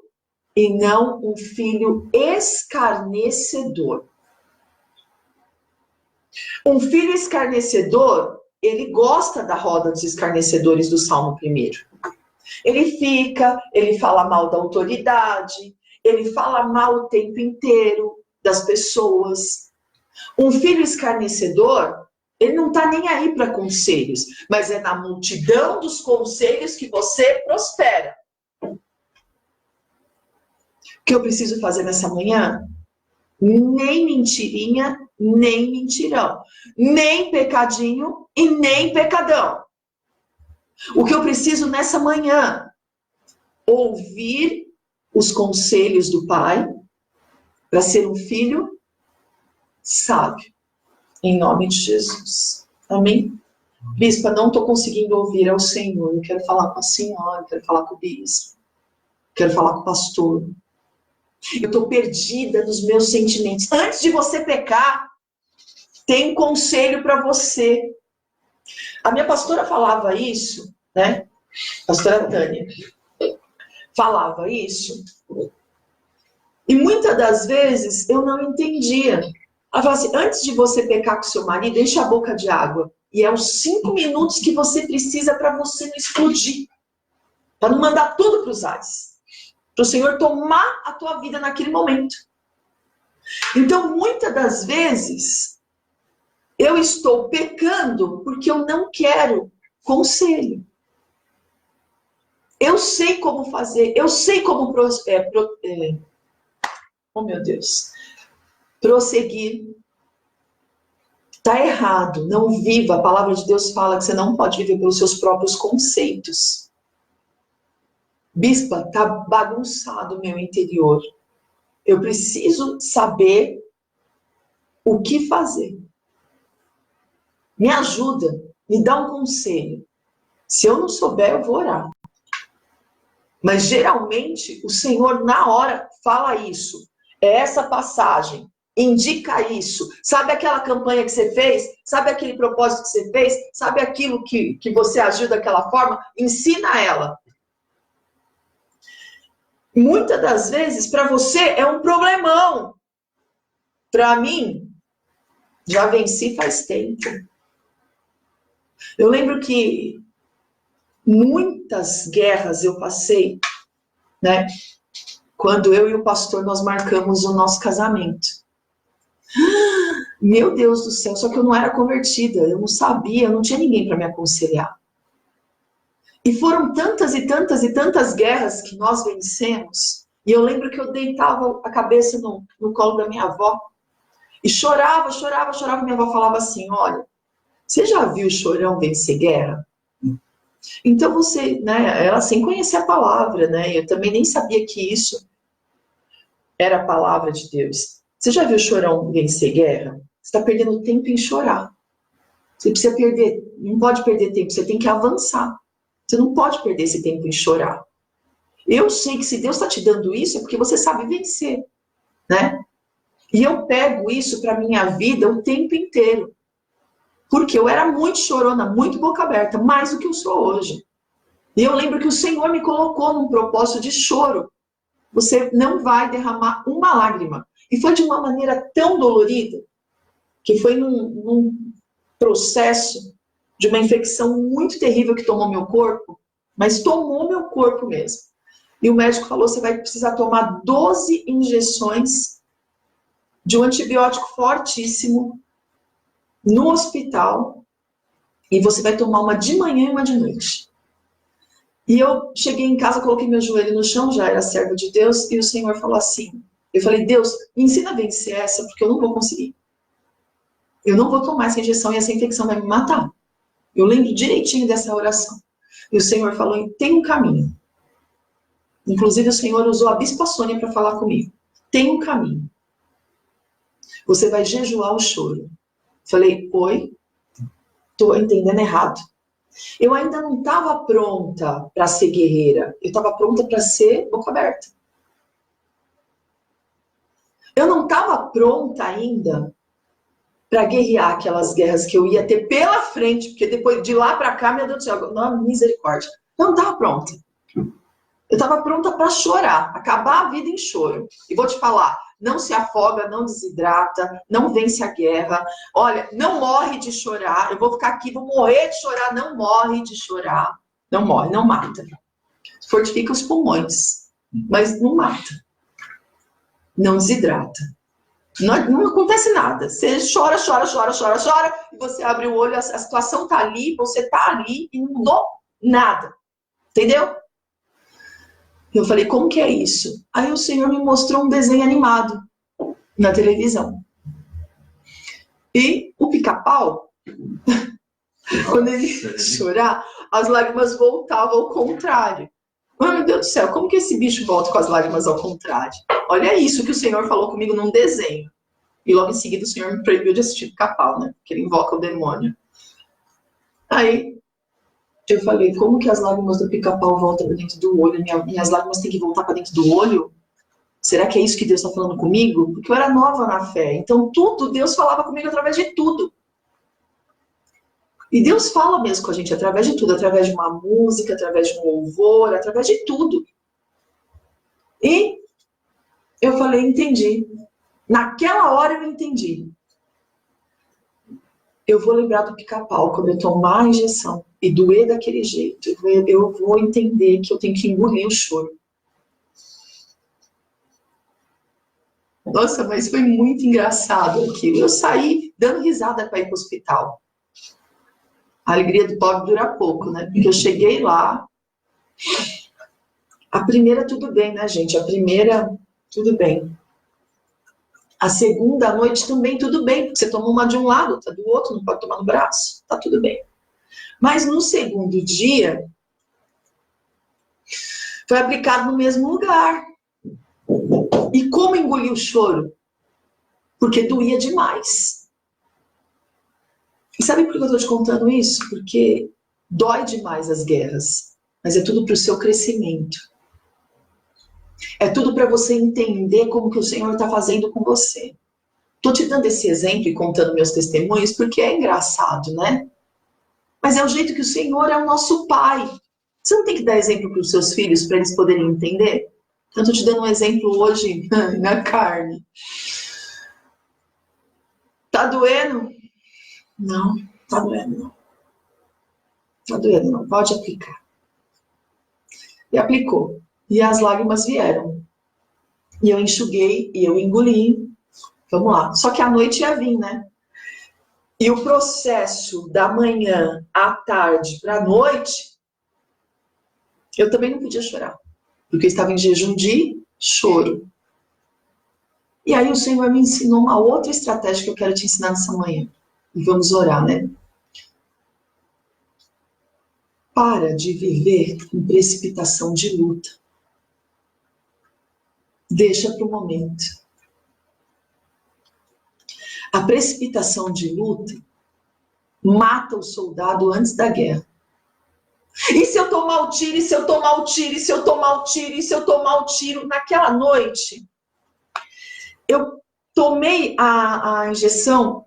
e não um filho escarnecedor. Um filho escarnecedor, ele gosta da roda dos escarnecedores do Salmo 1º. Ele fala mal da autoridade, ele fala mal o tempo inteiro das pessoas. Um filho escarnecedor, ele não está nem aí para conselhos, mas é na multidão dos conselhos que você prospera. O que eu preciso fazer nessa manhã? Nem mentirinha, nem mentirão. Nem pecadinho e nem pecadão. O que eu preciso nessa manhã? Ouvir os conselhos do Pai para ser um filho sábio. Em nome de Jesus. Amém? Bispa, não estou conseguindo ouvir ao Senhor. Eu quero falar com a senhora, quero falar com o bispo. Quero falar com o pastor. Eu estou perdida nos meus sentimentos. Antes de você pecar, tem conselho para você. A minha pastora falava isso, né? Pastora Tânia. Falava isso. E muitas das vezes eu não entendia. Ela falava assim, antes de você pecar com seu marido, enche a boca de água. E é os 5 minutos que você precisa para você não explodir. Para não mandar tudo para os ares. Para o Senhor tomar a tua vida naquele momento. Então, muitas das vezes, eu estou pecando porque eu não quero conselho. Eu sei como fazer, eu sei como oh meu Deus, prosseguir. Está errado, não viva. A palavra de Deus fala que você não pode viver pelos seus próprios conceitos. Bispa, está bagunçado o meu interior. Eu preciso saber o que fazer. Me ajuda, me dá um conselho. Se eu não souber, eu vou orar. Mas geralmente o Senhor na hora fala isso. É essa passagem, indica isso. Sabe aquela campanha que você fez? Sabe aquele propósito que você fez? Sabe aquilo que você agiu daquela forma? Ensina ela. Muitas das vezes para você é um problemão. Para mim, já venci faz tempo. Eu lembro que muitas guerras eu passei, né? Quando eu e o pastor nós marcamos o nosso casamento. Meu Deus do céu, só que eu não era convertida, eu não sabia, eu não tinha ninguém para me aconselhar. E foram tantas e tantas e tantas guerras que nós vencemos. E eu lembro que eu deitava a cabeça no colo da minha avó e chorava. Minha avó falava assim, olha, você já viu o chorão vencer guerra? Então você, né, ela sem conhecer a palavra, né, eu também nem sabia que isso era a palavra de Deus. Você já viu o chorão vencer guerra? Você está perdendo tempo em chorar. Você precisa perder, não pode perder tempo, você tem que avançar. Você não pode perder esse tempo em chorar. Eu sei que se Deus está te dando isso, é porque você sabe vencer, né? E eu pego isso para minha vida o tempo inteiro. Porque eu era muito chorona, muito boca aberta, mais do que eu sou hoje. E eu lembro que o Senhor me colocou num propósito de choro. Você não vai derramar uma lágrima. E foi de uma maneira tão dolorida, que foi num processo de uma infecção muito terrível que tomou meu corpo, mas tomou meu corpo mesmo. E o médico falou, você vai precisar tomar 12 injeções de um antibiótico fortíssimo no hospital, e você vai tomar uma de manhã e uma de noite. E eu cheguei em casa, coloquei meu joelho no chão, já era servo de Deus, e o Senhor falou assim, eu falei, Deus, me ensina a vencer essa, porque eu não vou conseguir. Eu não vou tomar essa injeção e essa infecção vai me matar. Eu lembro direitinho dessa oração. E o Senhor falou, tem um caminho. Inclusive o Senhor usou a Bispa Sônia para falar comigo. Tem um caminho. Você vai jejuar o choro. Falei, oi? Estou entendendo errado. Eu ainda não estava pronta para ser guerreira. Eu estava pronta para ser boca aberta. Eu não estava pronta ainda para guerrear aquelas guerras que eu ia ter pela frente, porque depois de lá para cá, meu Deus do céu, não, misericórdia. Eu não estava pronta. Eu estava pronta para chorar, acabar a vida em choro. E vou te falar, não se afoga, não desidrata, não vence a guerra. Olha, não morre de chorar. Eu vou ficar aqui, vou morrer de chorar. Não morre de chorar. Não morre, não mata. Fortifica os pulmões, mas não mata. Não desidrata. Não acontece nada. Você chora, e você abre o olho, a situação tá ali, você tá ali e não mudou nada. Entendeu? Eu falei, como que é isso? Aí o Senhor me mostrou um desenho animado na televisão. E o pica-pau, quando ele ia chorar, as lágrimas voltavam ao contrário. Oh, meu Deus do céu, como que esse bicho volta com as lágrimas ao contrário? Olha isso que o Senhor falou comigo num desenho. E logo em seguida o Senhor me proibiu de assistir pica-pau, né? Porque ele invoca o demônio. Aí eu falei, como que as lágrimas do pica-pau voltam para dentro do olho? Minhas lágrimas têm que voltar para dentro do olho? Será que é isso que Deus está falando comigo? Porque eu era nova na fé. Então tudo, Deus falava comigo através de tudo. E Deus fala mesmo com a gente através de tudo. Através de uma música, através de um louvor, através de tudo. E eu falei, entendi. Naquela hora eu entendi. Eu vou lembrar do pica-pau quando eu tomar a injeção e doer daquele jeito. Eu vou entender que eu tenho que engolir o choro. Nossa, mas foi muito engraçado aquilo. Eu saí dando risada para ir para o hospital. A alegria do pobre dura pouco, né? Porque eu cheguei lá. A primeira, tudo bem, né, gente? A primeira, tudo bem. A segunda noite também tudo bem, porque você toma uma de um lado, outra do outro, não pode tomar no braço. Tá tudo bem. Mas no segundo dia, foi aplicado no mesmo lugar. E como engolir o choro? Porque doía demais. E sabe por que eu estou te contando isso? Porque dói demais as guerras, mas é tudo para o seu crescimento. É tudo para você entender como que o Senhor está fazendo com você. Estou te dando esse exemplo e contando meus testemunhos porque é engraçado, né? Mas é o jeito que o Senhor é o nosso Pai. Você não tem que dar exemplo para os seus filhos para eles poderem entender? Eu estou te dando um exemplo hoje na carne. Tá doendo? Não, tá doendo não. Tá doendo não, pode aplicar. E aplicou. E as lágrimas vieram. E eu enxuguei, e eu engoli. Vamos lá. Só que a noite ia vir, né? E o processo da manhã à tarde para a noite, eu também não podia chorar. Porque eu estava em jejum de choro. E aí o Senhor me ensinou uma outra estratégia que eu quero te ensinar nessa manhã. E vamos orar, né? Para de viver em precipitação de luta. Deixa para o momento. A precipitação de luta mata o soldado antes da guerra. E se eu tomar o tiro, e se eu tomar o tiro, e se eu tomar o tiro, e se eu tomar o tiro? Naquela noite, eu tomei a injeção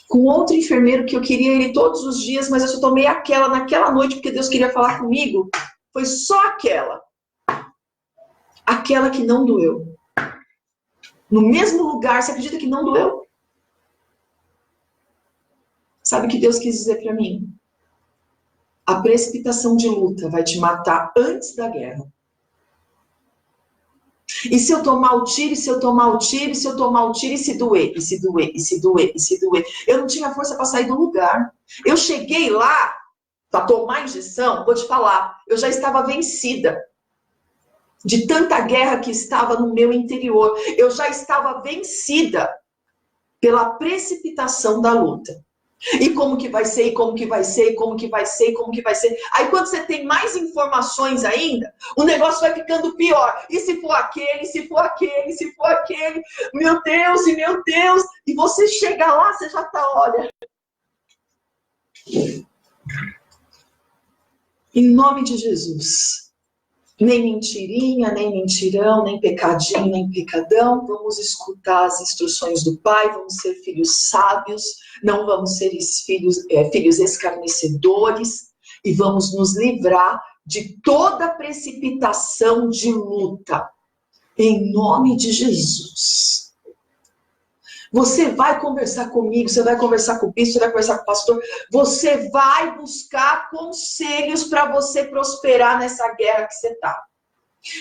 com outro enfermeiro que eu queria ele todos os dias, mas eu só tomei aquela naquela noite porque Deus queria falar comigo. Foi só aquela. Aquela que não doeu. No mesmo lugar, você acredita que não doeu? Sabe o que Deus quis dizer para mim? A precipitação de luta vai te matar antes da guerra. E se eu tomar o tiro, e se eu tomar o tiro, e se eu tomar o tiro, e se doer, e se doer, e se doer, e se doer. Eu não tinha força para sair do lugar. Eu cheguei lá para tomar a injeção, vou te falar, eu já estava vencida. De tanta guerra que estava no meu interior. Eu já estava vencida pela precipitação da luta. E como que vai ser, e como que vai ser, e como que vai ser, e como que vai ser. Aí quando você tem mais informações ainda, o negócio vai ficando pior. E se for aquele, se for aquele, se for aquele, meu Deus, e meu Deus. E você chega lá, você já tá, olha. Em nome de Jesus. Nem mentirinha, nem mentirão, nem pecadinho, nem pecadão. Vamos escutar as instruções do Pai, vamos ser filhos sábios, não vamos ser filhos escarnecedores e vamos nos livrar de toda precipitação de luta. Em nome de Jesus. Você vai conversar comigo, você vai conversar com o bispo, você vai conversar com o pastor, você vai buscar conselhos para você prosperar nessa guerra que você está.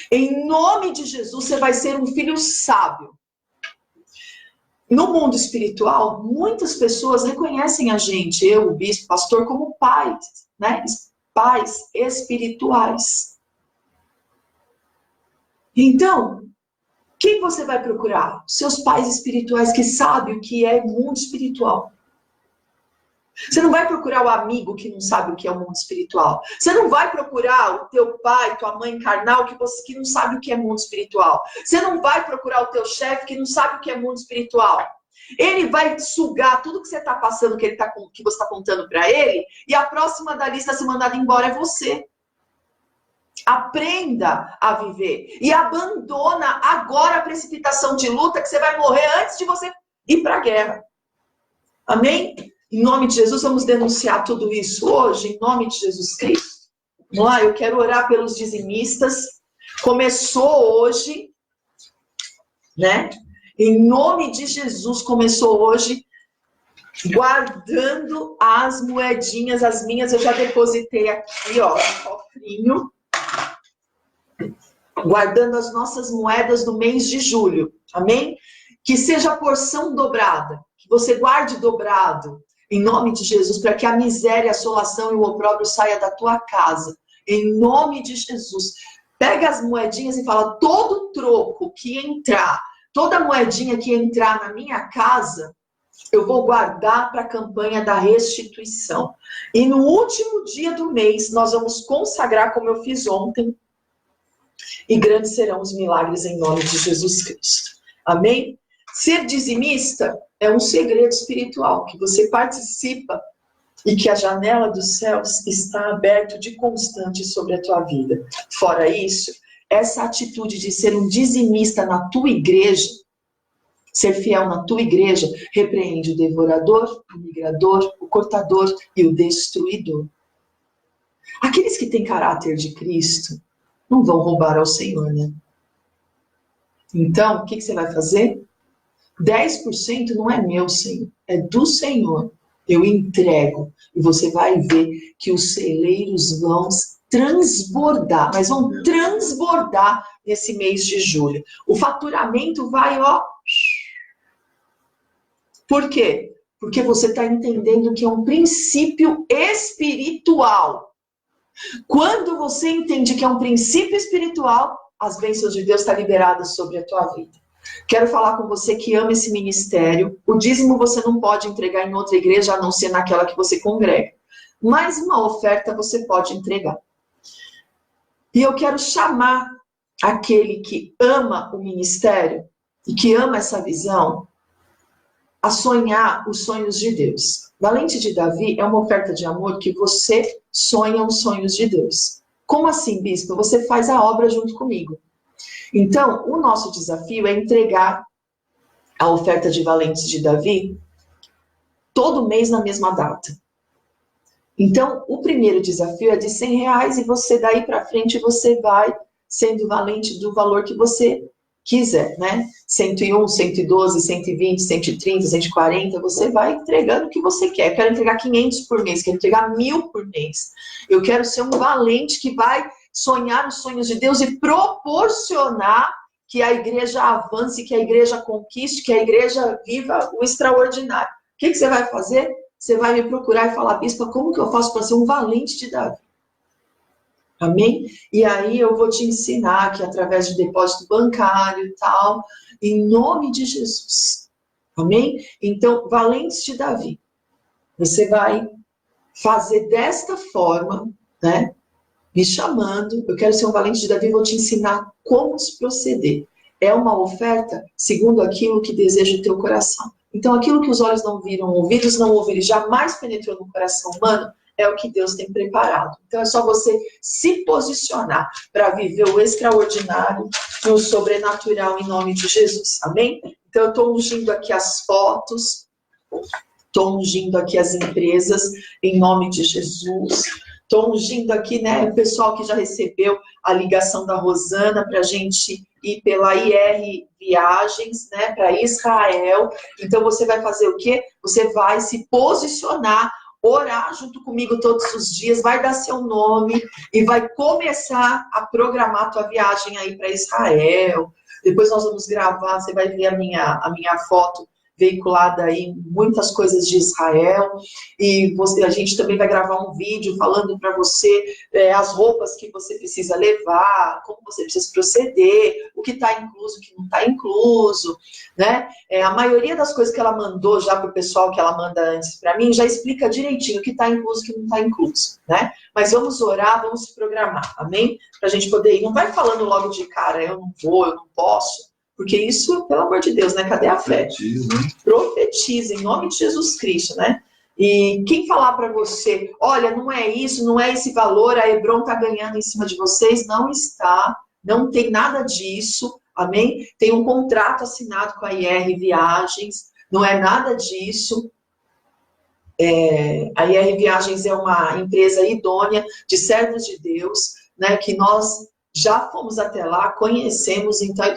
Em nome de Jesus, você vai ser um filho sábio. No mundo espiritual, muitas pessoas reconhecem a gente, eu, o bispo, o pastor, como pais, né? Pais espirituais. Então, quem você vai procurar? Seus pais espirituais que sabem o que é mundo espiritual. Você não vai procurar o amigo que não sabe o que é o mundo espiritual. Você não vai procurar o teu pai, tua mãe carnal que não sabe o que é mundo espiritual. Você não vai procurar o teu chefe que não sabe o que é mundo espiritual. Ele vai sugar tudo que você está passando, que você está contando para ele, e a próxima da lista a ser mandada embora é você. Aprenda a viver. E abandona agora a precipitação de luta, que você vai morrer antes de você ir para a guerra. Amém? Em nome de Jesus, vamos denunciar tudo isso hoje, em nome de Jesus Cristo. Vamos lá, eu quero orar pelos dizimistas. Começou hoje, né? Em nome de Jesus, começou hoje, guardando as moedinhas, as minhas, eu já depositei aqui, ó, no cofrinho. guardando as nossas moedas do mês de julho, amém? Que seja a porção dobrada, que você guarde dobrado, em nome de Jesus, para que a miséria, a assolação e o opróbrio saia da tua casa, em nome de Jesus. Pega as moedinhas e fala, todo troco que entrar, toda moedinha que entrar na minha casa, eu vou guardar para a campanha da restituição. E no último dia do mês, nós vamos consagrar, como eu fiz ontem, e grandes serão os milagres em nome de Jesus Cristo. Amém? Ser dizimista é um segredo espiritual, que você participa e que a janela dos céus está aberta de constante sobre a tua vida. Fora isso, essa atitude de ser um dizimista na tua igreja, ser fiel na tua igreja, repreende o devorador, o migrador, o cortador e o destruidor. Aqueles que têm caráter de Cristo não vão roubar ao Senhor, né? Então, o que você vai fazer? 10% não é meu, Senhor, é do Senhor. Eu entrego e você vai ver que os celeiros vão transbordar, mas vão transbordar nesse mês de julho. O faturamento vai, ó. Por quê? Porque você está entendendo que é um princípio espiritual. Quando você entende que é um princípio espiritual, as bênçãos de Deus estão liberadas sobre a tua vida. Quero falar com você que ama esse ministério. O dízimo você não pode entregar em outra igreja, a não ser naquela que você congrega. Mas uma oferta você pode entregar. E eu quero chamar aquele que ama o ministério e que ama essa visão a sonhar os sonhos de Deus. Valente de Davi é uma oferta de amor que você sonha os sonhos de Deus. Como assim, bispo? Você faz a obra junto comigo. Então, o nosso desafio é entregar a oferta de Valentes de Davi todo mês na mesma data. Então, o primeiro desafio é de R$100 e você daí para frente você vai sendo valente do valor que você quiser, né? 101, 112, 120, 130, 140, você vai entregando o que você quer. Eu quero entregar 500 por mês, quero entregar 1.000 por mês. Eu quero ser um valente que vai sonhar os sonhos de Deus e proporcionar que a igreja avance, que a igreja conquiste, que a igreja viva o extraordinário. O que você vai fazer? Você vai me procurar e falar, bispa, como que eu faço para ser um valente de Davi? Amém? E aí eu vou te ensinar que através de depósito bancário e tal, em nome de Jesus. Amém? Então, valentes de Davi, você vai fazer desta forma, né? Me chamando, eu quero ser um valente de Davi, vou te ensinar como se proceder. É uma oferta segundo aquilo que deseja o teu coração. Então, aquilo que os olhos não viram, ouvidos não ouviram, jamais penetrou no coração humano, é o que Deus tem preparado. Então, é só você se posicionar para viver o extraordinário e o sobrenatural em nome de Jesus. Amém? Então, eu estou ungindo aqui as fotos, estou ungindo aqui as empresas em nome de Jesus. Estou ungindo aqui, né, o pessoal que já recebeu a ligação da Rosana para a gente ir pela IR Viagens, né, para Israel. Então, você vai fazer o quê? Você vai se posicionar, orar junto comigo todos os dias, vai dar seu nome e vai começar a programar a tua viagem aí para Israel. Depois nós vamos gravar, você vai ver a minha foto veiculada aí, muitas coisas de Israel, e a gente também vai gravar um vídeo falando para você as roupas que você precisa levar, como você precisa proceder, o que está incluso, o que não está incluso, né? A maioria das coisas que ela mandou já para o pessoal que ela manda antes para mim, já explica direitinho o que está incluso e o que não está incluso, né? Mas vamos orar, vamos se programar, amém? Para a gente poder ir. Não vai falando logo de cara, eu não vou, eu não posso. Porque isso, pelo amor de Deus, né? Cadê a fé? Profetiza, em nome de Jesus Cristo, né? E quem falar para você, olha, não é isso, não é esse valor, a Hebron está ganhando em cima de vocês, não está, não tem nada disso, amém? Tem um contrato assinado com a IR Viagens, não é nada disso. A IR Viagens é uma empresa idônea de servos de Deus, né? Que nós já fomos até lá, conhecemos, então a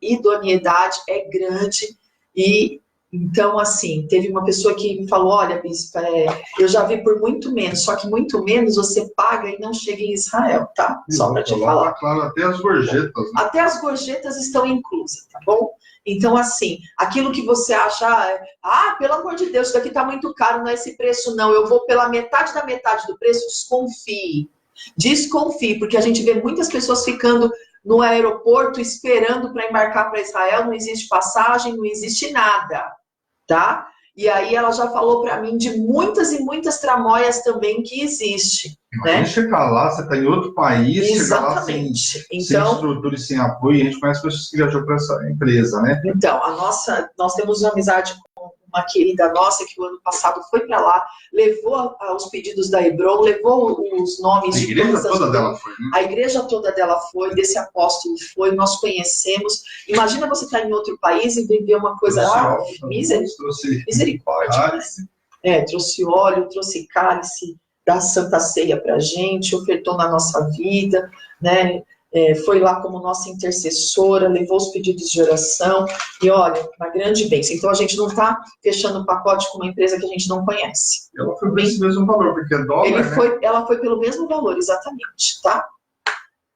idoneidade é grande e Então, assim, teve uma pessoa que me falou, olha, bispa, eu já vi por muito menos, só que muito menos você paga e não chega em Israel, tá? Só para te falar. Tá claro, até as gorjetas, né? Até as gorjetas estão inclusas, tá bom? Então, assim, aquilo que você acha, pelo amor de Deus, isso daqui tá muito caro, não é esse preço, não. Eu vou pela metade da metade do preço, desconfie. Desconfie, porque a gente vê muitas pessoas ficando no aeroporto esperando para embarcar para Israel, não existe passagem, não existe nada, tá? E aí ela já falou para mim de muitas e muitas tramóias também que existe, né? Chegar lá, você está em outro país, exatamente. Chegar lá sem estrutura e sem apoio, a gente conhece pessoas que viajou para essa empresa, né? Então, nós temos uma amizade com uma querida nossa que o ano passado foi para lá, levou os pedidos da Hebron, levou os nomes de todas as... dela foi, né? A igreja toda dela foi, desse apóstolo foi, nós conhecemos. Imagina você estar em outro país e viver uma coisa... misericórdia. Trouxe óleo, trouxe cálice da Santa Ceia para a gente, ofertou na nossa vida, né? Foi lá como nossa intercessora, levou os pedidos de oração, e olha, uma grande bênção. Então a gente não está fechando o pacote com uma empresa que a gente não conhece. Ela foi pelo mesmo valor, porque é dólar, Ela foi pelo mesmo valor, exatamente, tá?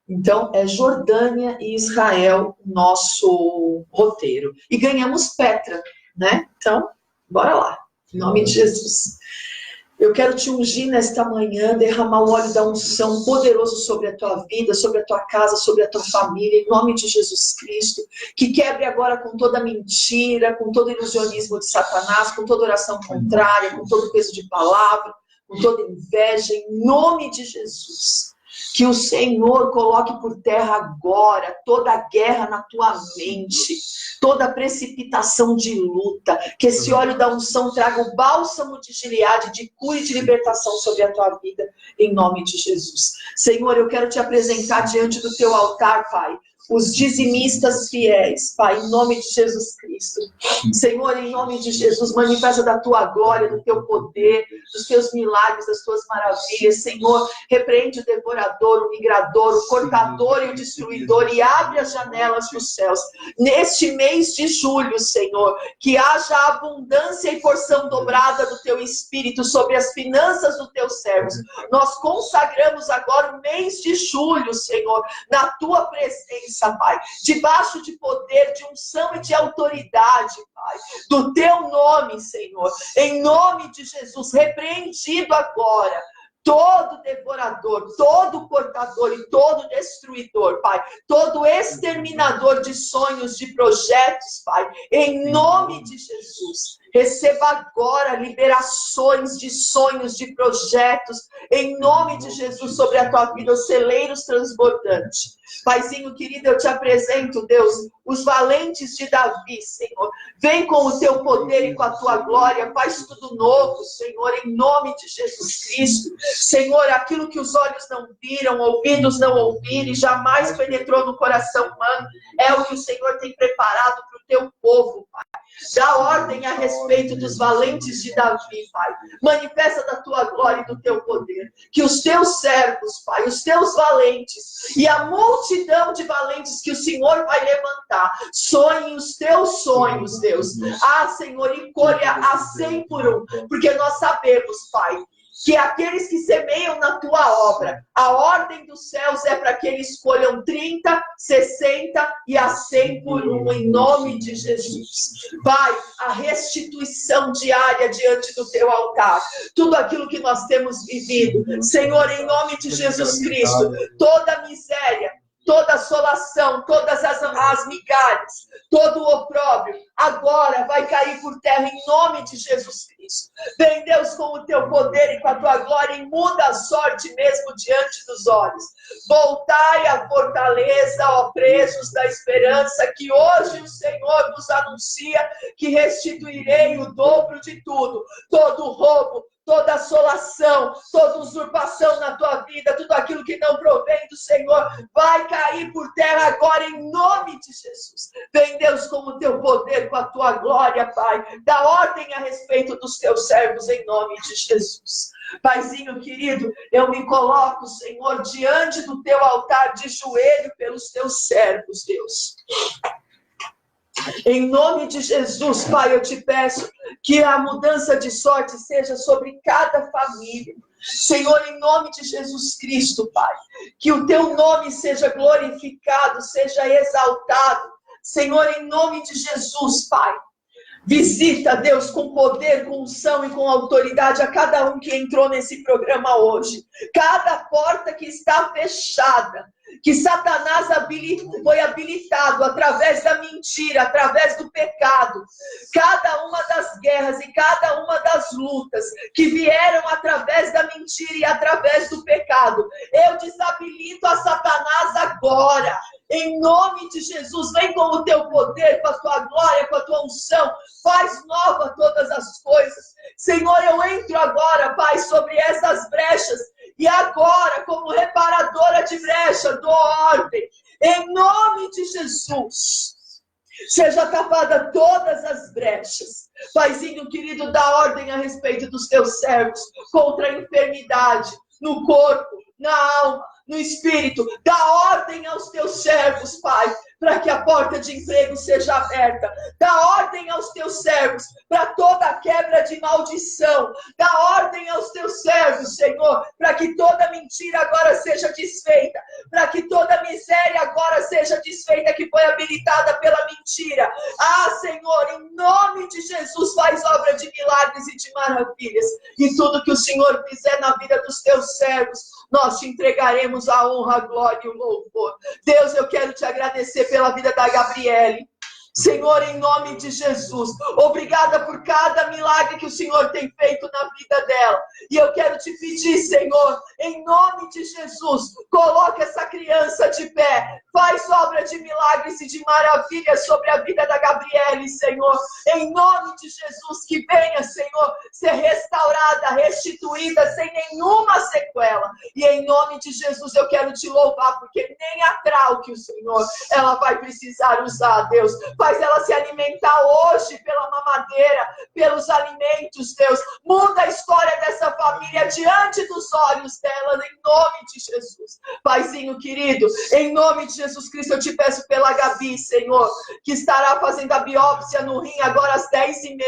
Então, é Jordânia e Israel o nosso roteiro. E ganhamos Petra, né? Então, bora lá, em nome de Jesus. Eu quero te ungir nesta manhã, derramar o óleo da unção poderoso sobre a tua vida, sobre a tua casa, sobre a tua família, em nome de Jesus Cristo, que quebre agora com toda mentira, com todo ilusionismo de Satanás, com toda oração contrária, com todo peso de palavra, com toda inveja, em nome de Jesus. Que o Senhor coloque por terra agora toda a guerra na tua mente, toda a precipitação de luta, que esse óleo da unção traga o bálsamo de Gileade, de cura e de libertação sobre a tua vida, em nome de Jesus. Senhor, eu quero te apresentar diante do teu altar, Pai, os dizimistas fiéis, Pai, em nome de Jesus Cristo. Senhor, em nome de Jesus, manifesta da tua glória, do teu poder, dos teus milagres, das tuas maravilhas. Senhor, repreende o devorador, o migrador, o cortador e o destruidor e abre as janelas dos céus. Neste mês de julho, Senhor, que haja abundância e porção dobrada do teu Espírito sobre as finanças dos teus servos. Nós consagramos agora o mês de julho, Senhor, na tua presença, Pai, debaixo de poder, de unção e de autoridade, Pai, do teu nome, Senhor, em nome de Jesus, repreendido agora todo devorador, todo cortador e todo destruidor, Pai, todo exterminador de sonhos, de projetos, Pai, em nome de Jesus. Receba agora liberações de sonhos, de projetos, em nome de Jesus, sobre a tua vida, os celeiros transbordantes. Paizinho querido, eu te apresento, Deus, os valentes de Davi, Senhor. Vem com o teu poder e com a tua glória, faz tudo novo, Senhor, em nome de Jesus Cristo. Senhor, aquilo que os olhos não viram, ouvidos não ouviram e jamais penetrou no coração humano, é o que o Senhor tem preparado para o teu povo, Pai. Dá ordem a respeito dos valentes de Davi, Pai. Manifesta da tua glória e do teu poder. Que os teus servos, Pai, os teus valentes e a multidão de valentes que o Senhor vai levantar, sonhem os teus sonhos, Deus. Senhor, e colha a 100 por 1. Porque nós sabemos, Pai, que aqueles que semeiam na tua obra, a ordem dos céus é para que eles escolham 30, 60 e a 100 por 1, em nome de Jesus. Pai, a restituição diária diante do teu altar, tudo aquilo que nós temos vivido, Senhor, em nome de Jesus Cristo, toda miséria, toda assolação, todas as migalhas, todo o opróbrio, agora vai cair por terra em nome de Jesus Cristo. Vem, Deus, com o teu poder e com a tua glória e muda a sorte mesmo diante dos olhos. Voltai à fortaleza, ó presos da esperança, que hoje o Senhor nos anuncia que restituirei o dobro de tudo, todo roubo, toda assolação, toda usurpação na tua vida, tudo aquilo que não provém do Senhor, vai cair por terra agora em nome de Jesus. Vem, Deus, com o teu poder, com a tua glória, Pai. Dá ordem a respeito dos teus servos em nome de Jesus. Paizinho querido, eu me coloco, Senhor, diante do teu altar de joelho pelos teus servos, Deus. Em nome de Jesus, Pai, eu te peço que a mudança de sorte seja sobre cada família. Senhor, em nome de Jesus Cristo, Pai, que o teu nome seja glorificado, seja exaltado. Senhor, em nome de Jesus, Pai, visita, Deus, com poder, com unção e com autoridade a cada um que entrou nesse programa hoje. Cada porta que está fechada, que Satanás foi habilitado através da mentira, através do pecado. Cada uma das guerras e cada uma das lutas que vieram através da mentira e através do pecado, eu desabilito a Satanás agora. Em nome de Jesus, vem com o teu poder, com a tua glória, com a tua unção. Faz nova todas as coisas. Senhor, eu entro agora, Pai, sobre essas brechas. E agora, como reparadora de brecha, dou ordem. Em nome de Jesus. Seja tapada todas as brechas. Paizinho querido, dá ordem a respeito dos teus servos. Contra a enfermidade, no corpo, na alma, no espírito. Dá ordem aos teus servos, Pai, para que a porta de emprego seja aberta. Dá ordem aos teus servos para toda quebra de maldição. Dá ordem aos teus servos, Senhor, para que toda mentira agora seja desfeita. Para que toda miséria agora seja desfeita que foi habilitada pela mentira. Ah, Senhor, em nome de Jesus, faz obra de milagres e de maravilhas. E tudo que o Senhor fizer na vida dos teus servos, nós te entregaremos a honra, a glória e o louvor. Deus, eu quero te agradecer pela vida da Gabriele. Senhor, em nome de Jesus, obrigada por cada milagre que o Senhor tem feito na vida dela. E eu quero te pedir, Senhor, em nome de Jesus, coloca essa criança de pé. Faz obra de milagres e de maravilhas sobre a vida da Gabriele, Senhor. Em nome de Jesus, que venha, Senhor, ser restaurada, restituída, sem nenhuma sequela. E em nome de Jesus, eu quero te louvar, porque nem a trauque, o Senhor, ela vai precisar usar, Deus. Faz ela se alimentar hoje pela mamadeira, pelos alimentos, Deus. Muda a história dessa família diante dos olhos dela, em nome de Jesus. Paizinho querido, em nome de Jesus Cristo, eu te peço pela Gabi, Senhor, que estará fazendo a biópsia no rim agora às 10h30.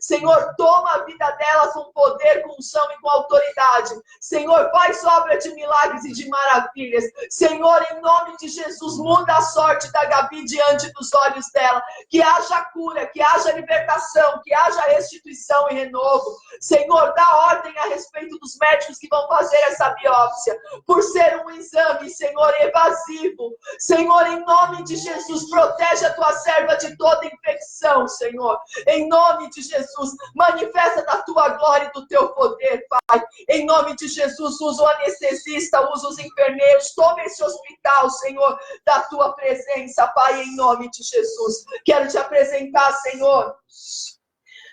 Senhor, toma a vida dela com poder, com unção e com autoridade. Senhor, faz obra de milagres e de maravilhas. Senhor, em nome de Jesus, muda a sorte da Gabi diante dos olhos dela. Que haja cura, que haja libertação, que haja restituição e renovo. Senhor, dá ordem a respeito dos médicos que vão fazer essa biópsia, por ser um exame, Senhor, evasivo. Senhor, em nome de Jesus, protege a tua serva de toda infecção, Senhor. Em nome de Jesus, manifesta da tua glória e do teu poder, Pai. Em nome de Jesus, usa o anestesista, usa os enfermeiros, toma esse hospital, Senhor, da tua presença, Pai, em nome de Jesus. Quero te apresentar, Senhor,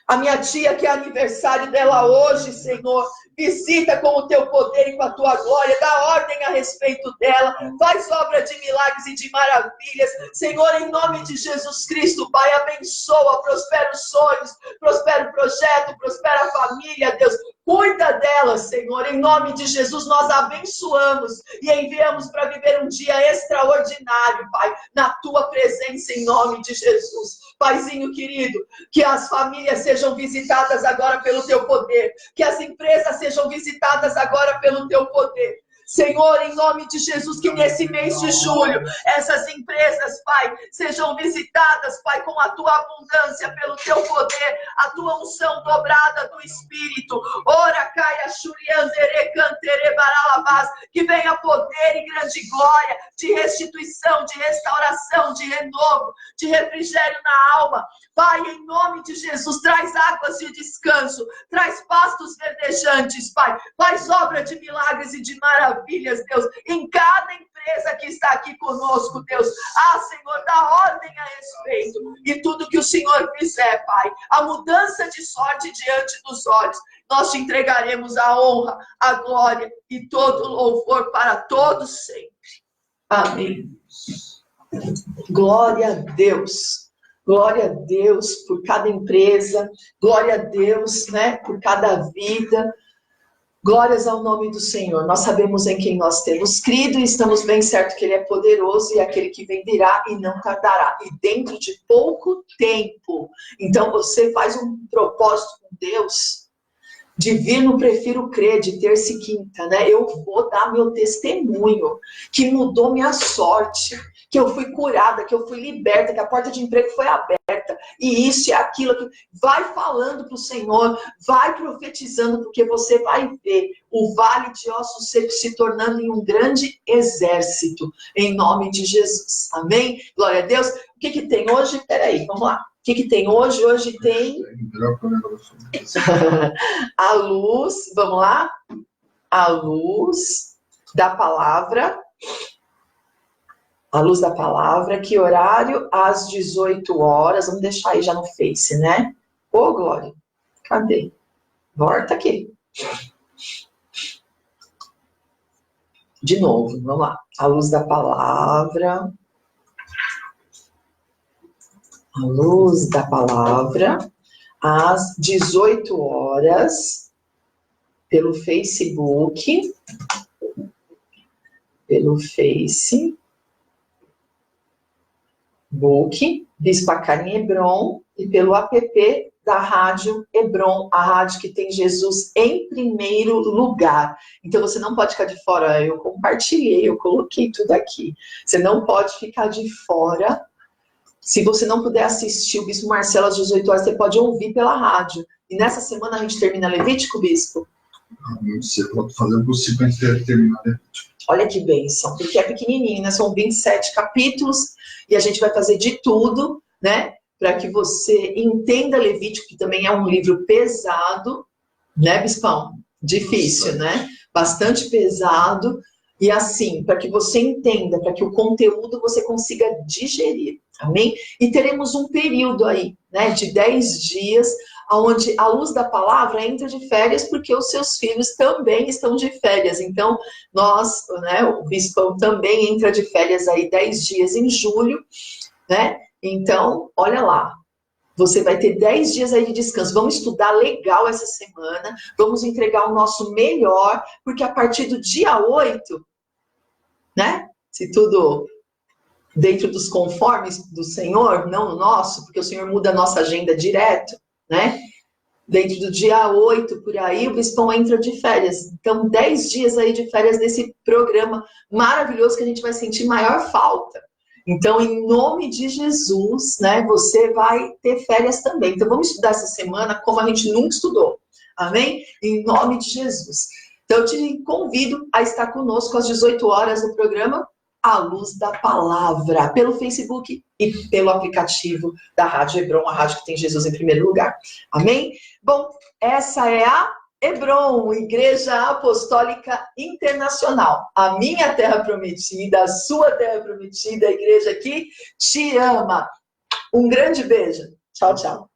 a minha tia, que é aniversário dela hoje, Senhor. Visita com o teu poder e com a tua glória. Dá ordem a respeito dela. Faz obra de milagres e de maravilhas. Senhor, em nome de Jesus Cristo, Pai, abençoa, prospera os sonhos, prospera o projeto, prospera a família, Deus. Cuida dela, Senhor. Em nome de Jesus, nós abençoamos e enviamos para viver um dia extraordinário, Pai, na tua presença, em nome de Jesus. Paizinho querido, que as famílias sejam visitadas agora pelo teu poder, que as empresas sejam visitadas agora pelo teu poder. Senhor, em nome de Jesus, que nesse mês de julho, essas empresas, Pai, sejam visitadas, Pai, com a tua abundância, pelo teu poder, a tua unção dobrada do Espírito. Ora, caia, xuriandere, cantere, baralabás, que venha poder e grande glória de restituição, de restauração, de renovo, de refrigério na alma. Pai, em nome de Jesus, traz águas de descanso, traz pastos verdejantes, Pai. Faz obra de milagres e de maravilhas, Deus, em cada empresa que está aqui conosco, Deus. Ah, Senhor, dá ordem a respeito. E tudo que o Senhor fizer, Pai, a mudança de sorte diante dos olhos, nós te entregaremos a honra, a glória e todo o louvor para todos sempre. Amém. Glória a Deus. Glória a Deus por cada empresa. Glória a Deus, né, por cada vida. Glórias ao nome do Senhor. Nós sabemos em quem nós temos crido e estamos bem certos que Ele é poderoso e é aquele que vem virá e não tardará. E dentro de pouco tempo. Então você faz um propósito com Deus de vir no Prefiro Crer, de terça e quinta, né? Eu vou dar meu testemunho, que mudou minha sorte, que eu fui curada, que eu fui liberta, que a porta de emprego foi aberta, e isso e aquilo. Vai falando para o Senhor, vai profetizando, porque você vai ver o vale de ossos secos se tornando em um grande exército, em nome de Jesus. Amém? Glória a Deus. O que tem hoje? Peraí, vamos lá. O que tem hoje? Hoje tem a luz, vamos lá? A luz da palavra. A luz da palavra, que horário? Às 18 horas. Vamos deixar aí já no Face, né? Ô, Glória, cadê? Volta aqui. De novo, vamos lá. A luz da palavra. A luz da palavra, às 18 horas, pelo Facebook, Bispa Karen Hebron, e pelo app da Rádio Hebron, a rádio que tem Jesus em primeiro lugar. Então você não pode ficar de fora. Eu compartilhei, eu coloquei tudo aqui. Você não pode ficar de fora. Se você não puder assistir o Bispo Marcelo às 18 horas, você pode ouvir pela rádio. E nessa semana a gente termina Levítico, Bispo? Não sei, vou fazer o possível para a gente terminar Levítico. Olha que bênção, porque é pequenininho, né? São 27 capítulos e a gente vai fazer de tudo, né? Para que você entenda Levítico, que também é um livro pesado, né, Bispão? Difícil, né? Bastante pesado. E assim, para que você entenda, para que o conteúdo você consiga digerir, amém? E teremos um período aí, né, de 10 dias, onde a luz da palavra entra de férias, porque os seus filhos também estão de férias. Então, nós, né, o Bispão também entra de férias aí 10 dias em julho, né? Então, olha lá. Você vai ter 10 dias aí de descanso. Vamos estudar legal essa semana. Vamos entregar o nosso melhor. Porque a partir do dia 8, né? Se tudo dentro dos conformes do Senhor, não no nosso, porque o Senhor muda a nossa agenda direto, né? Dentro do dia 8, por aí, o Bispão entra de férias. Então, 10 dias aí de férias desse programa maravilhoso que a gente vai sentir maior falta. Então, em nome de Jesus, né, você vai ter férias também. Então, vamos estudar essa semana como a gente nunca estudou. Amém? Em nome de Jesus. Então, eu te convido a estar conosco às 18 horas no programa A Luz da Palavra, pelo Facebook e pelo aplicativo da Rádio Hebron, a rádio que tem Jesus em primeiro lugar. Amém? Bom, essa é a Hebron, Igreja Apostólica Internacional, a minha terra prometida, a sua terra prometida, a igreja que te ama. Um grande beijo. Tchau, tchau.